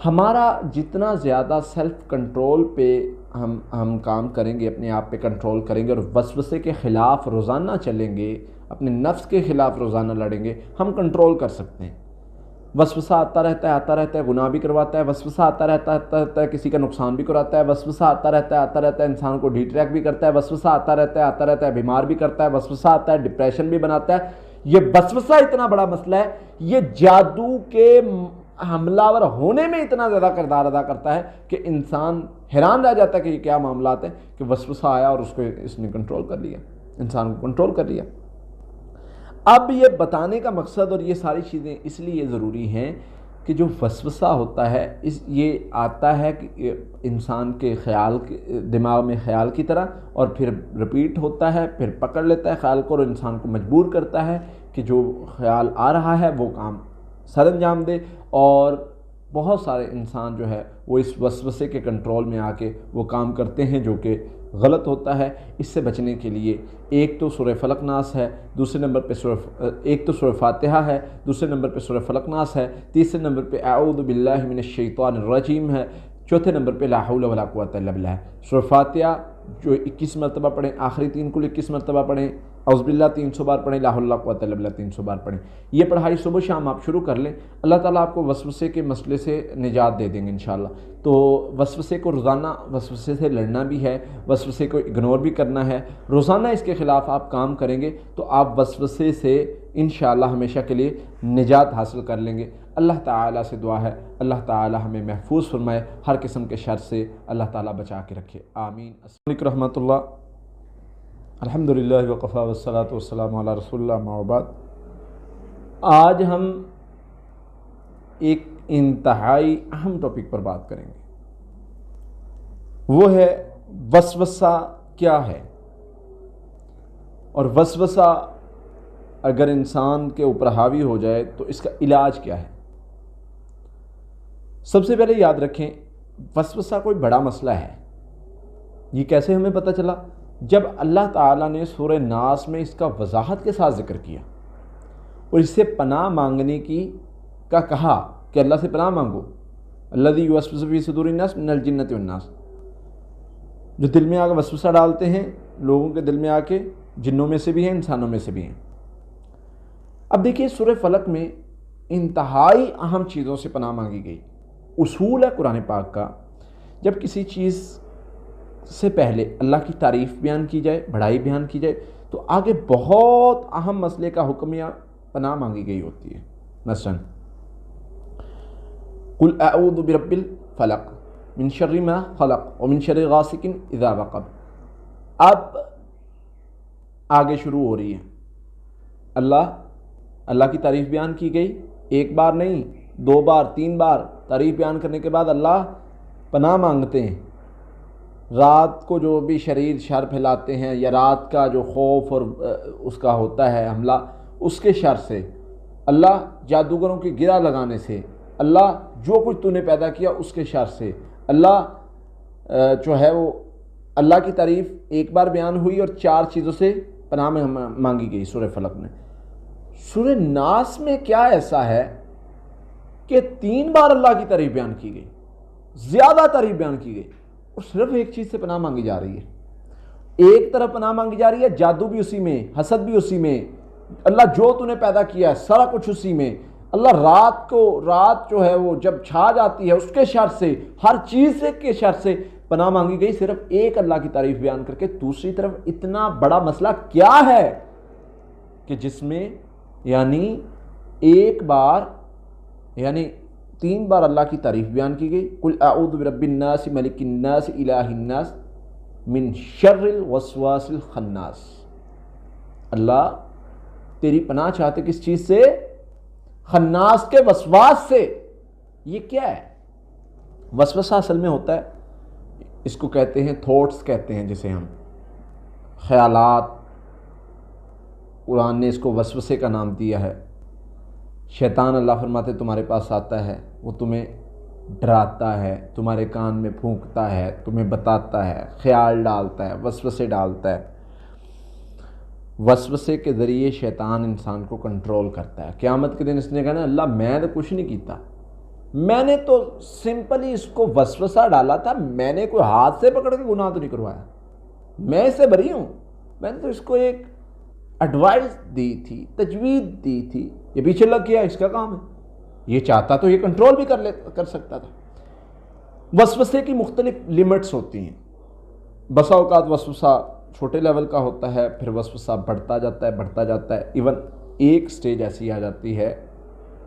ہمارا جتنا زیادہ سیلف کنٹرول پہ ہم کام کریں گے، اپنے آپ پہ کنٹرول کریں گے اور وسوسے کے خلاف روزانہ چلیں گے، اپنے نفس کے خلاف روزانہ لڑیں گے، ہم کنٹرول کر سکتے ہیں۔ وسوسہ آتا رہتا ہے، گناہ بھی کرواتا ہے، وسوسہ آتا رہتا ہے، کسی کا نقصان بھی کراتا ہے، وسوسہ آتا رہتا ہے، انسان کو ڈیٹریکٹ بھی کرتا ہے، وسوسہ آتا رہتا ہے، بیمار بھی کرتا ہے، وسوسہ آتا ہے، ڈپریشن بھی بناتا ہے۔ یہ وسوسہ اتنا بڑا مسئلہ ہے، یہ جادو کے حملہ ور ہونے میں اتنا زیادہ کردار ادا کرتا ہے کہ انسان حیران رہ جاتا ہے کہ یہ کیا معاملات ہیں کہ وسوسہ آیا اور اس نے کنٹرول کر لیا، انسان کو کنٹرول کر لیا۔ اب یہ بتانے کا مقصد اور یہ ساری چیزیں اس لیے ضروری ہیں کہ جو وسوسہ ہوتا ہے یہ آتا ہے کہ انسان کے خیال، دماغ میں خیال کی طرح، اور پھر رپیٹ ہوتا ہے، پھر پکڑ لیتا ہے خیال کو اور انسان کو مجبور کرتا ہے کہ جو خیال آ رہا ہے وہ کام سر انجام دے۔ اور بہت سارے انسان جو ہے وہ اس وسوسے کے کنٹرول میں آ کے وہ کام کرتے ہیں جو کہ غلط ہوتا ہے۔ اس سے بچنے کے لیے ایک تو سورہ فلق ناس ہے، دوسرے نمبر پہ ایک تو سورہ فاتحہ ہے، دوسرے نمبر پہ سورہ فلق ناس ہے، تیسرے نمبر پہ اعوذ باللہ من الشیطان الرجیم ہے، چوتھے نمبر پہ لا حول ولا قوۃ الا باللہ ہے۔ سورہ فاتحہ جو 21 مرتبہ پڑھیں، آخری 3 کل 21 مرتبہ پڑھیں، اعوذ باللہ 300 بار پڑھیں، لا حول ولا قوۃ الا باللہ 300 بار پڑھیں. یہ پڑھائی صبح شام آپ شروع کر لیں، اللہ تعالیٰ آپ کو وسوسے کے مسئلے سے نجات دے دیں گے انشاءاللہ. تو وسوسے کو روزانہ وسوسے سے لڑنا بھی ہے، وسوسے کو اگنور بھی کرنا ہے. روزانہ اس کے خلاف آپ کام کریں گے تو آپ وسوسے سے انشاءاللہ ہمیشہ کے لیے نجات حاصل کر لیں گے. اللہ تعالیٰ سے دعا ہے اللہ تعالیٰ ہمیں محفوظ فرمائے، ہر قسم کے شر سے اللہ تعالیٰ بچا کے رکھے، آمین. السلام علیکم رحمۃ اللہ. الحمدللہ وقفا والصلاۃ والسلام علی رسول اللہ، اما بعد. آج ہم ایک انتہائی اہم ٹاپک پر بات کریں گے، وہ ہے وسوسہ کیا ہے، اور وسوسہ اگر انسان کے اوپر حاوی ہو جائے تو اس کا علاج کیا ہے. سب سے پہلے یاد رکھیں وسوسہ کوئی بڑا مسئلہ ہے. یہ کیسے ہمیں پتہ چلا؟ جب اللہ تعالیٰ نے سورہ ناس میں اس کا وضاحت کے ساتھ ذکر کیا اور اس سے پناہ مانگنے کا کہا کہ اللہ سے پناہ مانگو، الذی یوسوس فی صدور الناس من الجنۃ والناس، جو دل میں آ کے وسوسہ ڈالتے ہیں لوگوں کے دل میں آ کے، جنوں میں سے بھی ہیں انسانوں میں سے بھی ہیں. اب دیکھیے سورہ فلق میں انتہائی اہم چیزوں سے پناہ مانگی گئی. اصول ہے قرآن پاک کا، جب کسی چیز سے پہلے اللہ کی تعریف بیان کی جائے، بڑائی بیان کی جائے، تو آگے بہت اہم مسئلے کا حکم یا پناہ مانگی گئی ہوتی ہے. مثلا قل اعوذ برب الفلق من شر ما خلق ومن شر غاسق اذا وقب. اب آگے شروع ہو رہی ہے، اللہ کی تعریف بیان کی گئی، ایک بار نہیں 2 بار 3 بار تعریف بیان کرنے کے بعد اللہ پناہ مانگتے ہیں رات کو جو بھی شریر شر پھیلاتے ہیں، یا رات کا جو خوف اور اس کا ہوتا ہے حملہ، اس کے شر سے، اللہ جادوگروں کی گرہ لگانے سے، اللہ جو کچھ تو نے پیدا کیا اس کے شر سے، اللہ جو ہے وہ اللہ کی تعریف ایک بار بیان ہوئی اور 4 چیزوں سے پناہ میں مانگی گئی سورہ فلق میں. سورہ ناس میں کیا ایسا ہے کہ 3 بار اللہ کی تعریف بیان کی گئی، زیادہ تعریف بیان کی گئی، اور صرف ایک چیز سے پناہ مانگی جا رہی ہے. ایک طرف پناہ مانگی جا رہی ہے، جادو بھی اسی میں، حسد بھی اسی میں، اللہ جو تو نے پیدا کیا ہے سارا کچھ اسی میں. اللہ رات جو ہے وہ جب چھا جاتی ہے اس کے شر سے، ہر چیز کے شر سے پناہ مانگی گئی، صرف ایک اللہ کی تعریف بیان کر کے. دوسری طرف اتنا بڑا مسئلہ کیا ہے کہ جس میں یعنی ایک بار یعنی 3 بار اللہ کی تعریف بیان کی گئی. قل اعوذ برب الناس ملک الناس الہ الناس من شر الوسواس الخناس. اللہ تیری پناہ چاہتے کس چیز سے؟ خناس کے وسواس سے. یہ کیا ہے؟ وسوسہ اصل میں ہوتا ہے، اس کو کہتے ہیں تھاٹس کہتے ہیں، جسے ہم خیالات، قرآن نے اس کو وسوسے کا نام دیا ہے. شیطان اللہ فرماتے تمہارے پاس آتا ہے، وہ تمہیں ڈراتا ہے، تمہارے کان میں پھونکتا ہے، تمہیں بتاتا ہے، خیال ڈالتا ہے، وسوسے ڈالتا ہے. وسوسے کے ذریعے شیطان انسان کو کنٹرول کرتا ہے. قیامت کے دن اس نے کہا نا اللہ میں نے کچھ نہیں کیتا، میں نے تو سمپلی اس کو وسوسہ ڈالا تھا، میں نے کوئی ہاتھ سے پکڑ کے گناہ تو نہیں کروایا، میں اس سے بری ہوں، میں نے تو اس کو ایک ایڈوائس دی تھی، تجویز دی تھی، یہ پیچھے لگ گیا، اس کا کام ہے. یہ چاہتا تو یہ کنٹرول بھی کر سکتا تھا. وسوسے کی مختلف لمٹس ہوتی ہیں. بسا اوقات وسوسہ چھوٹے لیول کا ہوتا ہے، پھر وسوسہ بڑھتا جاتا ہے. ایون ایک سٹیج ایسی آ جاتی ہے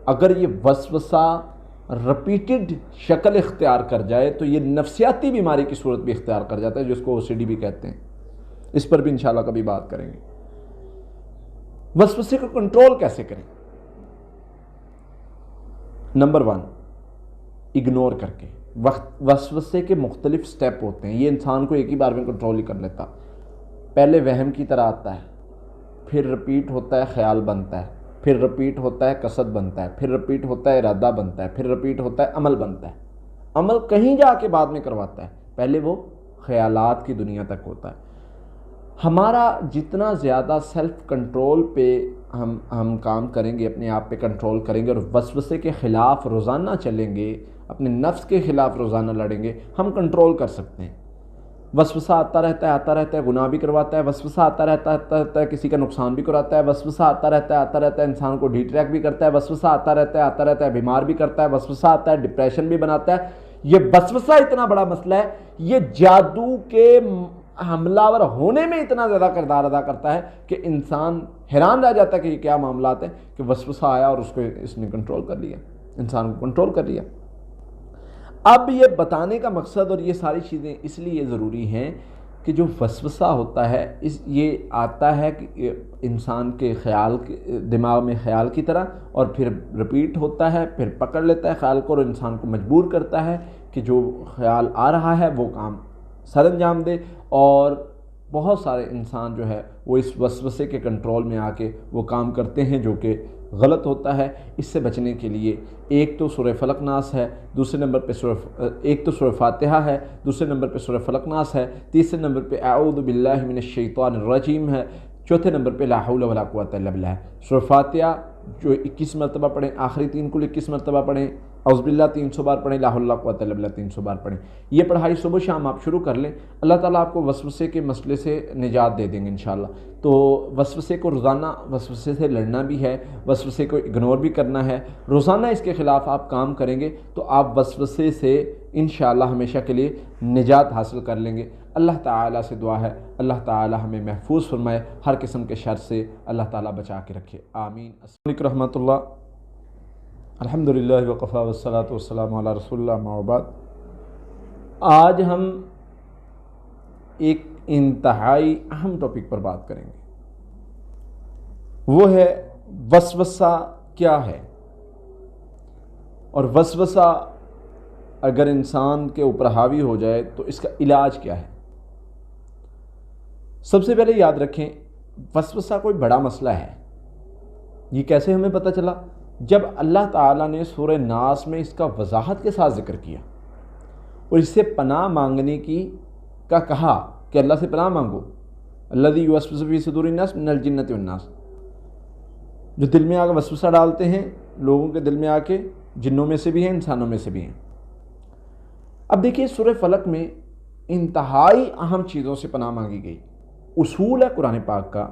اگر یہ وسوسہ رپیٹڈ شکل اختیار کر جائے تو یہ نفسیاتی بیماری کی صورت بھی اختیار کر جاتا ہے، جس کو OCD بھی کہتے ہیں. اس پر بھی انشاءاللہ کبھی بات کریں گے. وسوسے کو کنٹرول کیسے کریں؟ نمبر 1، اگنور کر کے. وسوسے کے مختلف سٹیپ ہوتے ہیں، یہ انسان کو ایک ہی بار میں کنٹرول نہیں کر لیتا. پہلے وہم کی طرح آتا ہے، پھر رپیٹ ہوتا ہے خیال بنتا ہے، پھر رپیٹ ہوتا ہے قصد بنتا ہے، پھر رپیٹ ہوتا ہے ارادہ بنتا ہے، پھر رپیٹ ہوتا ہے عمل بنتا ہے. عمل کہیں جا کے بعد میں کرواتا ہے، پہلے وہ خیالات کی دنیا تک ہوتا ہے. ہمارا جتنا زیادہ سیلف کنٹرول پہ ہم کام کریں گے، اپنے آپ پہ کنٹرول کریں گے اور وسوسے کے خلاف روزانہ چلیں گے، اپنے نفس کے خلاف روزانہ لڑیں گے، ہم کنٹرول کر سکتے ہیں. وسوسہ آتا رہتا ہے، گناہ بھی کرواتا ہے، وسوسہ آتا رہتا ہے، کسی کا نقصان بھی کراتا ہے، وسوسہ آتا رہتا ہے، انسان کو ڈیٹریکٹ بھی کرتا ہے، وسوسہ آتا رہتا ہے، بیمار بھی کرتا ہے، وسوسہ آتا ہے ڈپریشن بھی بناتا ہے۔ یہ وسوسہ اتنا بڑا مسئلہ ہے، یہ جادو کے حملہ ور ہونے میں اتنا زیادہ کردار ادا کرتا ہے کہ انسان حیران رہ جاتا ہے کہ یہ کیا معاملات ہیں کہ وسوسہ آیا اور اس نے کنٹرول کر لیا، انسان کو کنٹرول کر لیا۔ اب یہ بتانے کا مقصد اور یہ ساری چیزیں اس لیے ضروری ہیں کہ جو وسوسہ ہوتا ہے یہ آتا ہے کہ انسان کے خیال دماغ میں خیال کی طرح، اور پھر رپیٹ ہوتا ہے، پھر پکڑ لیتا ہے خیال کو اور انسان کو مجبور کرتا ہے کہ جو خیال آ رہا ہے وہ کام سر انجام دے، اور بہت سارے انسان جو ہے وہ اس وسوسے کے کنٹرول میں آ کے وہ کام کرتے ہیں جو کہ غلط ہوتا ہے۔ اس سے بچنے کے لیے ایک تو سورہ فلق ناس ہے، دوسرے نمبر پہ ایک تو سورہ فاتحہ ہے، دوسرے نمبر پہ سورہ فلق ناس ہے، تیسرے نمبر پہ اعوذ باللہ من الشیطان الرجیم ہے، چوتھے نمبر پہ لا حول ولا قوۃ الا باللہ ہے۔ سورہ فاتحہ جو 21 مرتبہ پڑھیں، آخری 3 کل 21 مرتبہ پڑھیں، اعوذ باللہ 300 بار پڑھیں، لا حول ولا قوۃ الا باللہ 300 بار پڑھیں۔ یہ پڑھائی صبح شام آپ شروع کر لیں، اللہ تعالیٰ آپ کو وسوسے کے مسئلے سے نجات دے دیں گے انشاءاللہ۔ تو وسوسے کو روزانہ وسوسے سے لڑنا بھی ہے، وسوسے کو اگنور بھی کرنا ہے، روزانہ اس کے خلاف آپ کام کریں گے تو آپ وسوسے سے انشاءاللہ ہمیشہ کے لیے نجات حاصل کر لیں گے۔ اللہ تعالیٰ سے دعا ہے اللہ تعالیٰ ہمیں محفوظ فرمائے، ہر قسم کے شر سے اللہ تعالیٰ بچا کے رکھے، آمین۔ السلام علیکم رحمۃ اللہ، الحمدللہ وقفا والصلاۃ والسلام علی رسول اللہ، اما بعد۔ آج ہم ایک انتہائی اہم ٹاپک پر بات کریں گے، وہ ہے وسوسہ کیا ہے، اور وسوسہ اگر انسان کے اوپر حاوی ہو جائے تو اس کا علاج کیا ہے۔ سب سے پہلے یاد رکھیں وسوسہ کوئی بڑا مسئلہ ہے۔ یہ کیسے ہمیں پتہ چلا؟ جب اللہ تعالیٰ نے سورہ ناس میں اس کا وضاحت کے ساتھ ذکر کیا اور اس سے پناہ مانگنے کا کہا کہ اللہ سے پناہ مانگو، الذی یوسوس فی صدور الناس من الجنۃ والناس، جو دل میں آ کے وسوسہ ڈالتے ہیں لوگوں کے دل میں آ کے، جنوں میں سے بھی ہیں انسانوں میں سے بھی ہیں۔ اب دیکھیے سورہ فلق میں انتہائی اہم چیزوں سے پناہ مانگی گئی۔ اصول ہے قرآن پاک کا،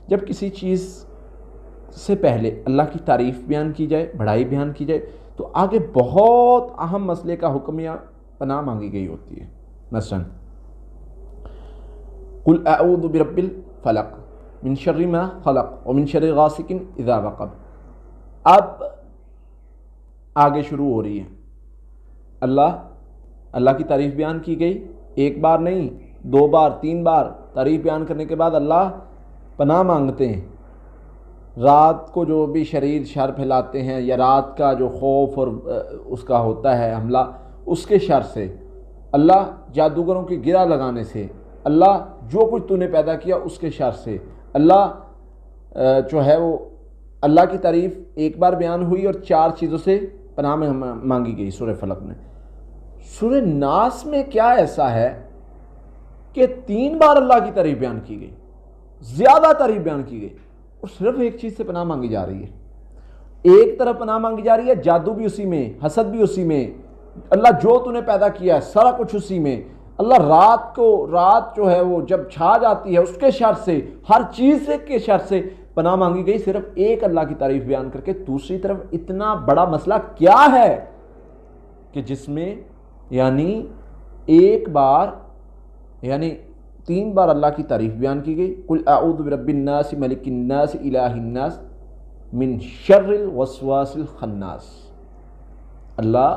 جب کسی چیز سے پہلے اللہ کی تعریف بیان کی جائے، بڑائی بیان کی جائے، تو آگے بہت اہم مسئلے کا حکم یا پناہ مانگی گئی ہوتی ہے۔ مثلا قل اعوذ برب الفلق من شر ما خلق ومن شر غاسق اذا وقب۔ اب آگے شروع ہو رہی ہے، اللہ کی تعریف بیان کی گئی، ایک بار نہیں 2 بار 3 بار تعریف بیان کرنے کے بعد اللہ پناہ مانگتے ہیں رات کو جو بھی شریر شر پھیلاتے ہیں، یا رات کا جو خوف اور اس کا ہوتا ہے حملہ، اس کے شر سے، اللہ جادوگروں کی گرہ لگانے سے، اللہ جو کچھ تو نے پیدا کیا اس کے شر سے، اللہ جو ہے وہ اللہ کی تعریف ایک بار بیان ہوئی اور 4 چیزوں سے پناہ میں مانگی گئی سورہ فلق میں۔ سورہ ناس میں کیا ایسا ہے کہ 3 بار اللہ کی تعریف بیان کی گئی، زیادہ تعریف بیان کی گئی، اور صرف ایک چیز سے پناہ مانگی جا رہی ہے۔ ایک طرف پناہ مانگی جا رہی ہے جادو بھی اسی میں، حسد بھی اسی میں، اللہ جو تو نے پیدا کیا ہے سارا کچھ اسی میں، اللہ رات جو ہے وہ جب چھا جاتی ہے اس کے شر سے، ہر چیز کے شر سے پناہ مانگی گئی، صرف ایک اللہ کی تعریف بیان کر کے۔ دوسری طرف اتنا بڑا مسئلہ کیا ہے کہ جس میں یعنی ایک بار 3 بار اللہ کی تعریف بیان کی گئی، قل اعوذ برب الناس ملک الناس الہ الناس من شر الوسواس الخناس۔ اللہ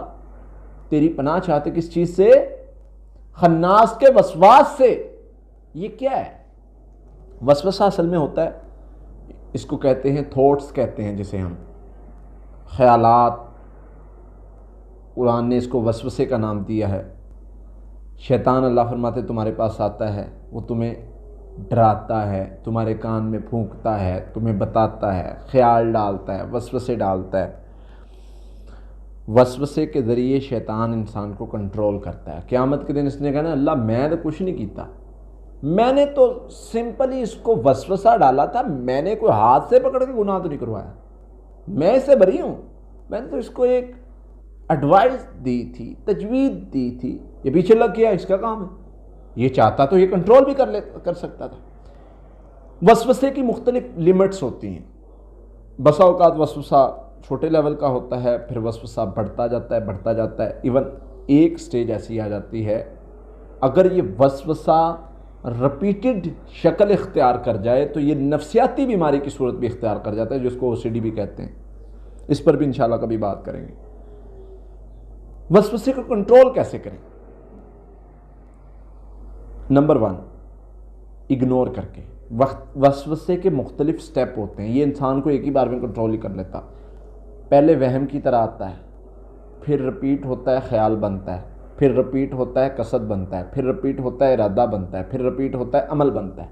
تیری پناہ چاہتے کس چیز سے؟ خناس کے وسواس سے۔ یہ کیا ہے؟ وسوسہ اصل میں ہوتا ہے، اس کو کہتے ہیں تھاٹس کہتے ہیں، جسے ہم خیالات، قرآن نے اس کو وسوسے کا نام دیا ہے۔ شیطان اللہ فرماتے تمہارے پاس آتا ہے، وہ تمہیں ڈراتا ہے، تمہارے کان میں پھونکتا ہے، تمہیں بتاتا ہے، خیال ڈالتا ہے، وسوسے ڈالتا ہے۔ وسوسے کے ذریعے شیطان انسان کو کنٹرول کرتا ہے۔ قیامت کے دن اس نے کہا نا اللہ میں تو کچھ نہیں کیتا، میں نے تو سمپلی اس کو وسوسہ ڈالا تھا، میں نے کوئی ہاتھ سے پکڑ کے گناہ تو نہیں کروایا، میں اس سے بری ہوں، میں نے تو اس کو ایک ایڈوائس دی تھی، تجویز دی تھی، یہ پیچھے لگ گیا، اس کا کام ہے، یہ چاہتا تو یہ کنٹرول بھی کر سکتا تھا۔ وسوسے کی مختلف لمٹس ہوتی ہیں، بسا اوقات وسوسہ چھوٹے لیول کا ہوتا ہے، پھر وسوسہ بڑھتا جاتا ہے، ایون ایک سٹیج ایسی آ جاتی ہے اگر یہ وسوسہ رپیٹڈ شکل اختیار کر جائے تو یہ نفسیاتی بیماری کی صورت بھی اختیار کر جاتا ہے، جس کو OCD بھی کہتے ہیں۔ اس پر بھی انشاءاللہ کبھی بات کریں گے۔ وسوسے کو کنٹرول کیسے کریں؟ نمبر 1، اگنور کر کے۔ وسوسے کے مختلف سٹیپ ہوتے ہیں، یہ انسان کو ایک ہی بار میں کنٹرول ہی کر لیتا۔ پہلے وہم کی طرح آتا ہے، پھر رپیٹ ہوتا ہے خیال بنتا ہے، پھر رپیٹ ہوتا ہے قصد بنتا ہے، پھر رپیٹ ہوتا ہے ارادہ بنتا ہے، پھر رپیٹ ہوتا ہے عمل بنتا ہے۔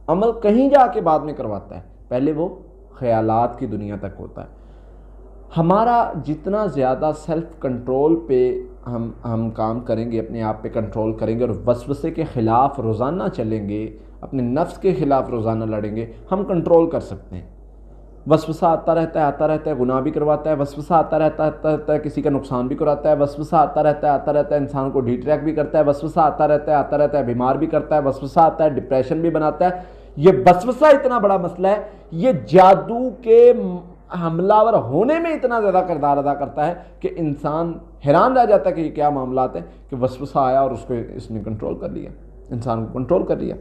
عمل کہیں جا کے بعد میں کرواتا ہے، پہلے وہ خیالات کی دنیا تک ہوتا ہے۔ ہمارا جتنا زیادہ سیلف کنٹرول پہ ہم کام کریں گے، اپنے آپ پہ کنٹرول کریں گے اور وسوسے کے خلاف روزانہ چلیں گے، اپنے نفس کے خلاف روزانہ لڑیں گے، ہم کنٹرول کر سکتے ہیں۔ وسوسہ آتا رہتا ہے، گناہ بھی کرواتا ہے، وسوسہ آتا رہتا ہے، کسی کا نقصان بھی کراتا ہے، وسوسہ آتا رہتا ہے، انسان کو ڈیٹریکٹ بھی کرتا ہے، وسوسہ آتا رہتا ہے، بیمار بھی کرتا ہے، وسوسہ آتا ہے، ڈپریشن بھی بناتا ہے۔ یہ وسوسہ اتنا بڑا مسئلہ ہے، یہ جادو کے حملہ ور ہونے میں اتنا زیادہ کردار ادا کرتا ہے کہ انسان حیران رہ جاتا ہے کہ یہ کیا معاملات ہیں کہ وسوسہ آیا اور اس نے کنٹرول کر لیا، انسان کو کنٹرول کر لیا۔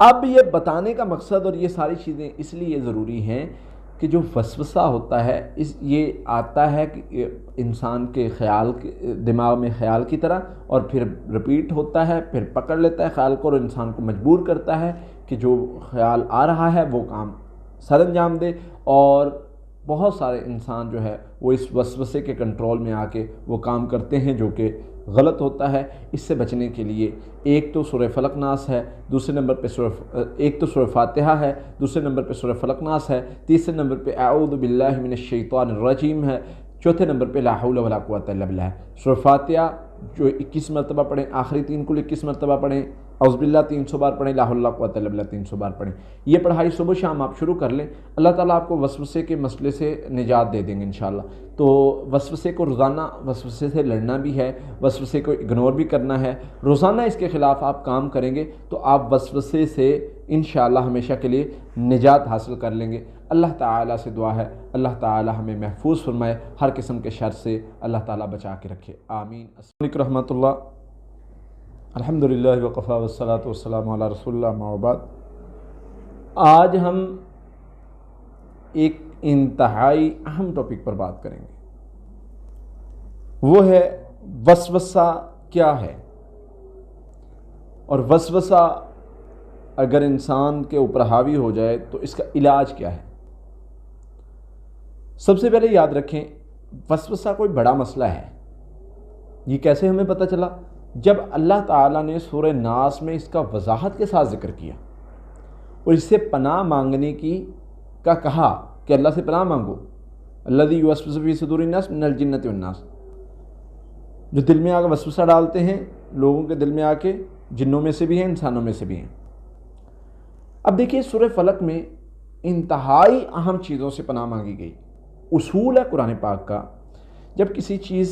اب یہ بتانے کا مقصد اور یہ ساری چیزیں اس لیے ضروری ہیں کہ جو وسوسہ ہوتا ہے یہ آتا ہے کہ انسان کے خیال، دماغ میں خیال کی طرح، اور پھر رپیٹ ہوتا ہے، پھر پکڑ لیتا ہے خیال کو اور انسان کو مجبور کرتا ہے کہ جو خیال آ رہا ہے وہ کام سر انجام دے، اور بہت سارے انسان جو ہے وہ اس وسوسے کے کنٹرول میں آ کے وہ کام کرتے ہیں جو کہ غلط ہوتا ہے۔ اس سے بچنے کے لیے ایک تو سورہ فلق ناس ہے، دوسرے نمبر پہ ایک تو سورہ فاتحہ ہے، دوسرے نمبر پہ سورہ فلق ناس ہے، تیسرے نمبر پہ اعوذ باللہ من الشیطان الرجیم ہے، چوتھے نمبر پہ لا حول ولا قوۃ الا باللہ ہے۔ سورہ فاتحہ جو 21 مرتبہ پڑھیں، آخری 3 کل 21 مرتبہ پڑھیں، اعوذ باللہ 300 بار پڑھیں، لا حول ولا قوۃ الا باللہ 300 بار پڑھیں۔ یہ پڑھائی صبح شام آپ شروع کر لیں، اللہ تعالیٰ آپ کو وسوسے کے مسئلے سے نجات دے دیں گے انشاءاللہ۔ تو وسوسے کو روزانہ وسوسے سے لڑنا بھی ہے، وسوسے کو اگنور بھی کرنا ہے، روزانہ اس کے خلاف آپ کام کریں گے تو آپ وسوسے سے انشاءاللہ ہمیشہ کے لیے نجات حاصل کر لیں گے۔ اللہ تعالیٰ سے دعا ہے اللہ تعالیٰ ہمیں محفوظ فرمائے، ہر قسم کے شر سے اللہ تعالیٰ بچا کے رکھے، آمین۔ السلام علیکم رحمۃ اللہ، الحمدللہ وقفا والصلاۃ والسلام علی رسول اللہ، اما بعد۔ آج ہم ایک انتہائی اہم ٹاپک پر بات کریں گے، وہ ہے وسوسہ کیا ہے، اور وسوسہ اگر انسان کے اوپر حاوی ہو جائے تو اس کا علاج کیا ہے۔ سب سے پہلے یاد رکھیں وسوسہ کوئی بڑا مسئلہ ہے۔ یہ کیسے ہمیں پتہ چلا؟ جب اللہ تعالیٰ نے سورہ ناس میں اس کا وضاحت کے ساتھ ذکر کیا اور اس سے پناہ مانگنے کا کہا کہ اللہ سے پناہ مانگو، الذی یوسوس فی صدور الناس من الجنۃ والناس، جو دل میں آ کے وسوسہ ڈالتے ہیں لوگوں کے دل میں آ کے، جنوں میں سے بھی ہیں انسانوں میں سے بھی ہیں۔ اب دیکھیے سورہ فلق میں انتہائی اہم چیزوں سے پناہ مانگی گئی۔ اصول ہے قرآن پاک کا، جب کسی چیز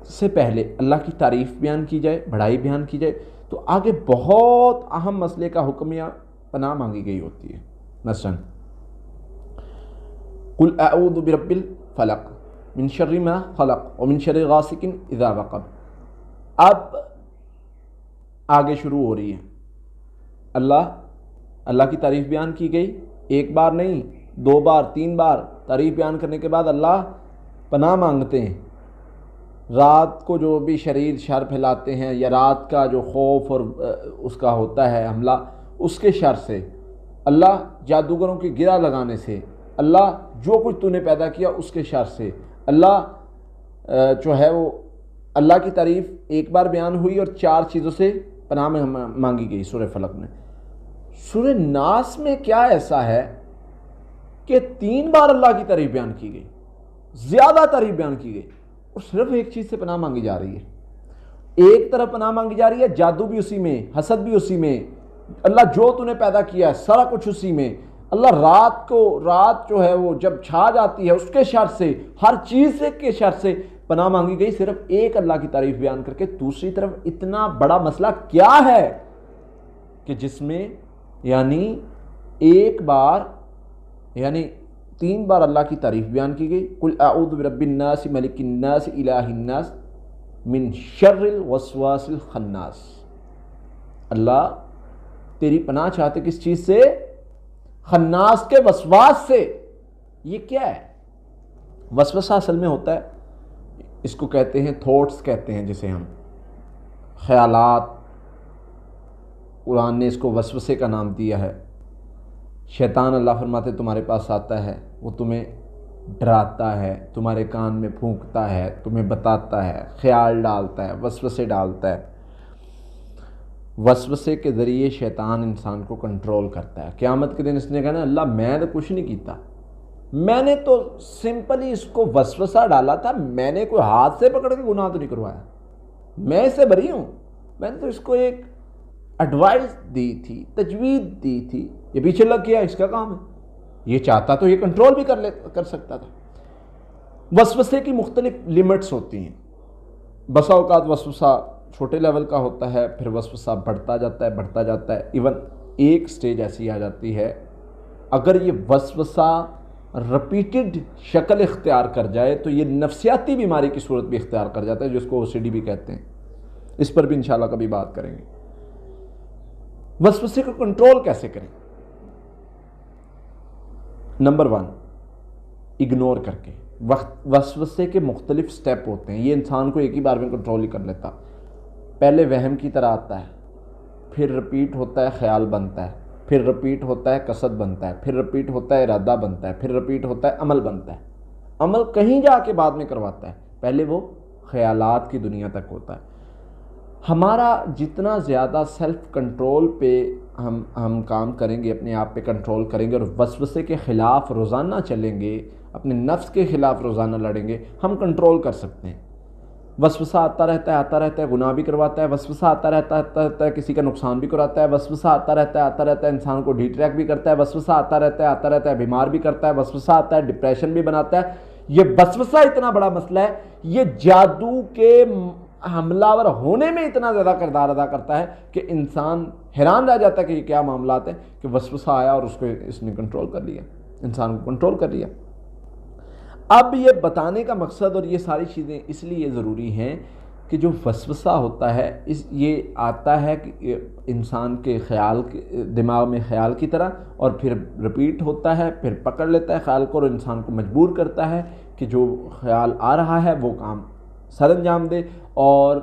سے پہلے اللہ کی تعریف بیان کی جائے، بڑائی بیان کی جائے، تو آگے بہت اہم مسئلے کا حکم یا پناہ مانگی گئی ہوتی ہے۔ مثلا قل اعوذ برب الفلق من شر ما خلق ومن شر غاسق اذا وقب۔ اب آگے شروع ہو رہی ہے، اللہ کی تعریف بیان کی گئی، ایک بار نہیں 2 بار 3 بار تعریف بیان کرنے کے بعد اللہ پناہ مانگتے ہیں رات کو جو بھی شریر شر پھیلاتے ہیں، یا رات کا جو خوف اور اس کا ہوتا ہے حملہ، اس کے شر سے، اللہ جادوگروں کی گرہ لگانے سے، اللہ جو کچھ تو نے پیدا کیا اس کے شر سے، اللہ جو ہے وہ اللہ کی تعریف ایک بار بیان ہوئی اور 4 چیزوں سے پناہ میں مانگی گئی سورہ فلق میں۔ سورہ ناس میں کیا ایسا ہے کہ 3 بار اللہ کی تعریف بیان کی گئی، زیادہ تعریف بیان کی گئی، اور صرف ایک چیز سے پناہ مانگی جا رہی ہے۔ ایک طرف پناہ مانگی جا رہی ہے، جادو بھی اسی میں، حسد بھی اسی میں، اللہ جو تو نے پیدا کیا ہے سارا کچھ اسی میں، اللہ رات جو ہے وہ جب چھا جاتی ہے اس کے شر سے، ہر چیز کے شر سے پناہ مانگی گئی صرف ایک اللہ کی تعریف بیان کر کے، دوسری طرف اتنا بڑا مسئلہ کیا ہے کہ جس میں یعنی ایک بار یعنی 3 بار اللہ کی تعریف بیان کی گئی، قل اعوذ برب الناس ملک الناس الہ الناس من شر الوسواس الخناس۔ اللہ تیری پناہ چاہتے کس چیز سے؟ خناس کے وسواس سے۔ یہ کیا ہے؟ وسوسہ اصل میں ہوتا ہے، اس کو کہتے ہیں تھاٹس کہتے ہیں، جسے ہم خیالات، قرآن نے اس کو وسوسے کا نام دیا ہے۔ شیطان اللہ فرماتے تمہارے پاس آتا ہے، وہ تمہیں ڈراتا ہے، تمہارے کان میں پھونکتا ہے، تمہیں بتاتا ہے، خیال ڈالتا ہے، وسوسے ڈالتا ہے۔ وسوسے کے ذریعے شیطان انسان کو کنٹرول کرتا ہے۔ قیامت کے دن اس نے کہا نا اللہ میں نے کچھ نہیں کیتا، میں نے تو سمپلی اس کو وسوسہ ڈالا تھا، میں نے کوئی ہاتھ سے پکڑ کے گناہ تو نہیں کروایا، میں اس سے بری ہوں، میں نے تو اس کو ایک ایڈوائس دی تھی، تجویز دی تھی، یہ پیچھے لگ گیا، اس کا کام ہے۔ یہ چاہتا تو یہ کنٹرول بھی کر سکتا تھا۔ وسوسے کی مختلف لمٹس ہوتی ہیں۔ بسا اوقات وسوسہ چھوٹے لیول کا ہوتا ہے، پھر وسوسہ بڑھتا جاتا ہے، ایون ایک سٹیج ایسی آ جاتی ہے اگر یہ وسوسہ رپیٹڈ شکل اختیار کر جائے تو یہ نفسیاتی بیماری کی صورت بھی اختیار کر جاتا ہے، جس کو OCD بھی کہتے ہیں۔ اس پر بھی انشاءاللہ کبھی بات کریں گے۔ وسوسے کو کنٹرول کیسے کریں؟ نمبر 1، اگنور کر کے۔ وسوسے کے مختلف سٹیپ ہوتے ہیں، یہ انسان کو ایک ہی بار میں کنٹرول نہیں کر لیتا۔ پہلے وہم کی طرح آتا ہے، پھر رپیٹ ہوتا ہے، خیال بنتا ہے، پھر رپیٹ ہوتا ہے، قصد بنتا ہے، پھر رپیٹ ہوتا ہے، ارادہ بنتا ہے، پھر رپیٹ ہوتا ہے، عمل بنتا ہے۔ عمل کہیں جا کے بعد میں کرواتا ہے، پہلے وہ خیالات کی دنیا تک ہوتا ہے۔ ہمارا جتنا زیادہ سیلف کنٹرول پہ ہم کام کریں گے، اپنے آپ پہ کنٹرول کریں گے اور وسوسے کے خلاف روزانہ چلیں گے، اپنے نفس کے خلاف روزانہ لڑیں گے، ہم کنٹرول کر سکتے ہیں۔ وسوسہ آتا رہتا ہے، گناہ بھی کرواتا ہے، وسوسہ آتا رہتا ہے، کسی کا نقصان بھی کراتا ہے، وسوسہ آتا رہتا ہے، انسان کو ڈیٹریکٹ بھی کرتا ہے، وسوسہ آتا رہتا ہے، بیمار بھی کرتا ہے، وسوسہ آتا ہے، ڈپریشن بھی بناتا ہے۔ یہ وسوسہ اتنا بڑا مسئلہ ہے، یہ جادو کے حملہ ور ہونے میں اتنا زیادہ کردار ادا کرتا ہے کہ انسان حیران رہ جاتا ہے کہ یہ کیا معاملات ہیں کہ وسوسہ آیا اور اس نے کنٹرول کر لیا، انسان کو کنٹرول کر لیا۔ اب یہ بتانے کا مقصد اور یہ ساری چیزیں اس لیے ضروری ہیں کہ جو وسوسہ ہوتا ہے یہ آتا ہے کہ انسان کے خیال دماغ میں خیال کی طرح، اور پھر رپیٹ ہوتا ہے، پھر پکڑ لیتا ہے خیال کو اور انسان کو مجبور کرتا ہے کہ جو خیال آ رہا ہے وہ کام سر انجام دے، اور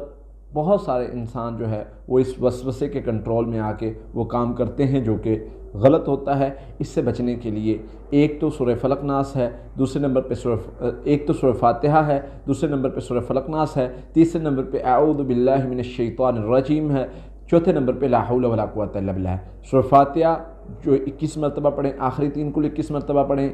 بہت سارے انسان جو ہے وہ اس وسوسے کے کنٹرول میں آ کے وہ کام کرتے ہیں جو کہ غلط ہوتا ہے۔ اس سے بچنے کے لیے ایک تو سورہ فلق ناس ہے، دوسرے نمبر پہ ایک تو سورہ فاتحہ ہے، دوسرے نمبر پہ سورہ فلق ناس ہے، تیسرے نمبر پہ اعوذ باللہ من الشیطان الرجیم ہے، چوتھے نمبر پہ لا حول ولا قوۃ الا باللہ ہے۔ سورہ فاتحہ جو 21 مرتبہ پڑھیں، آخری 3 کل 21 مرتبہ پڑھیں۔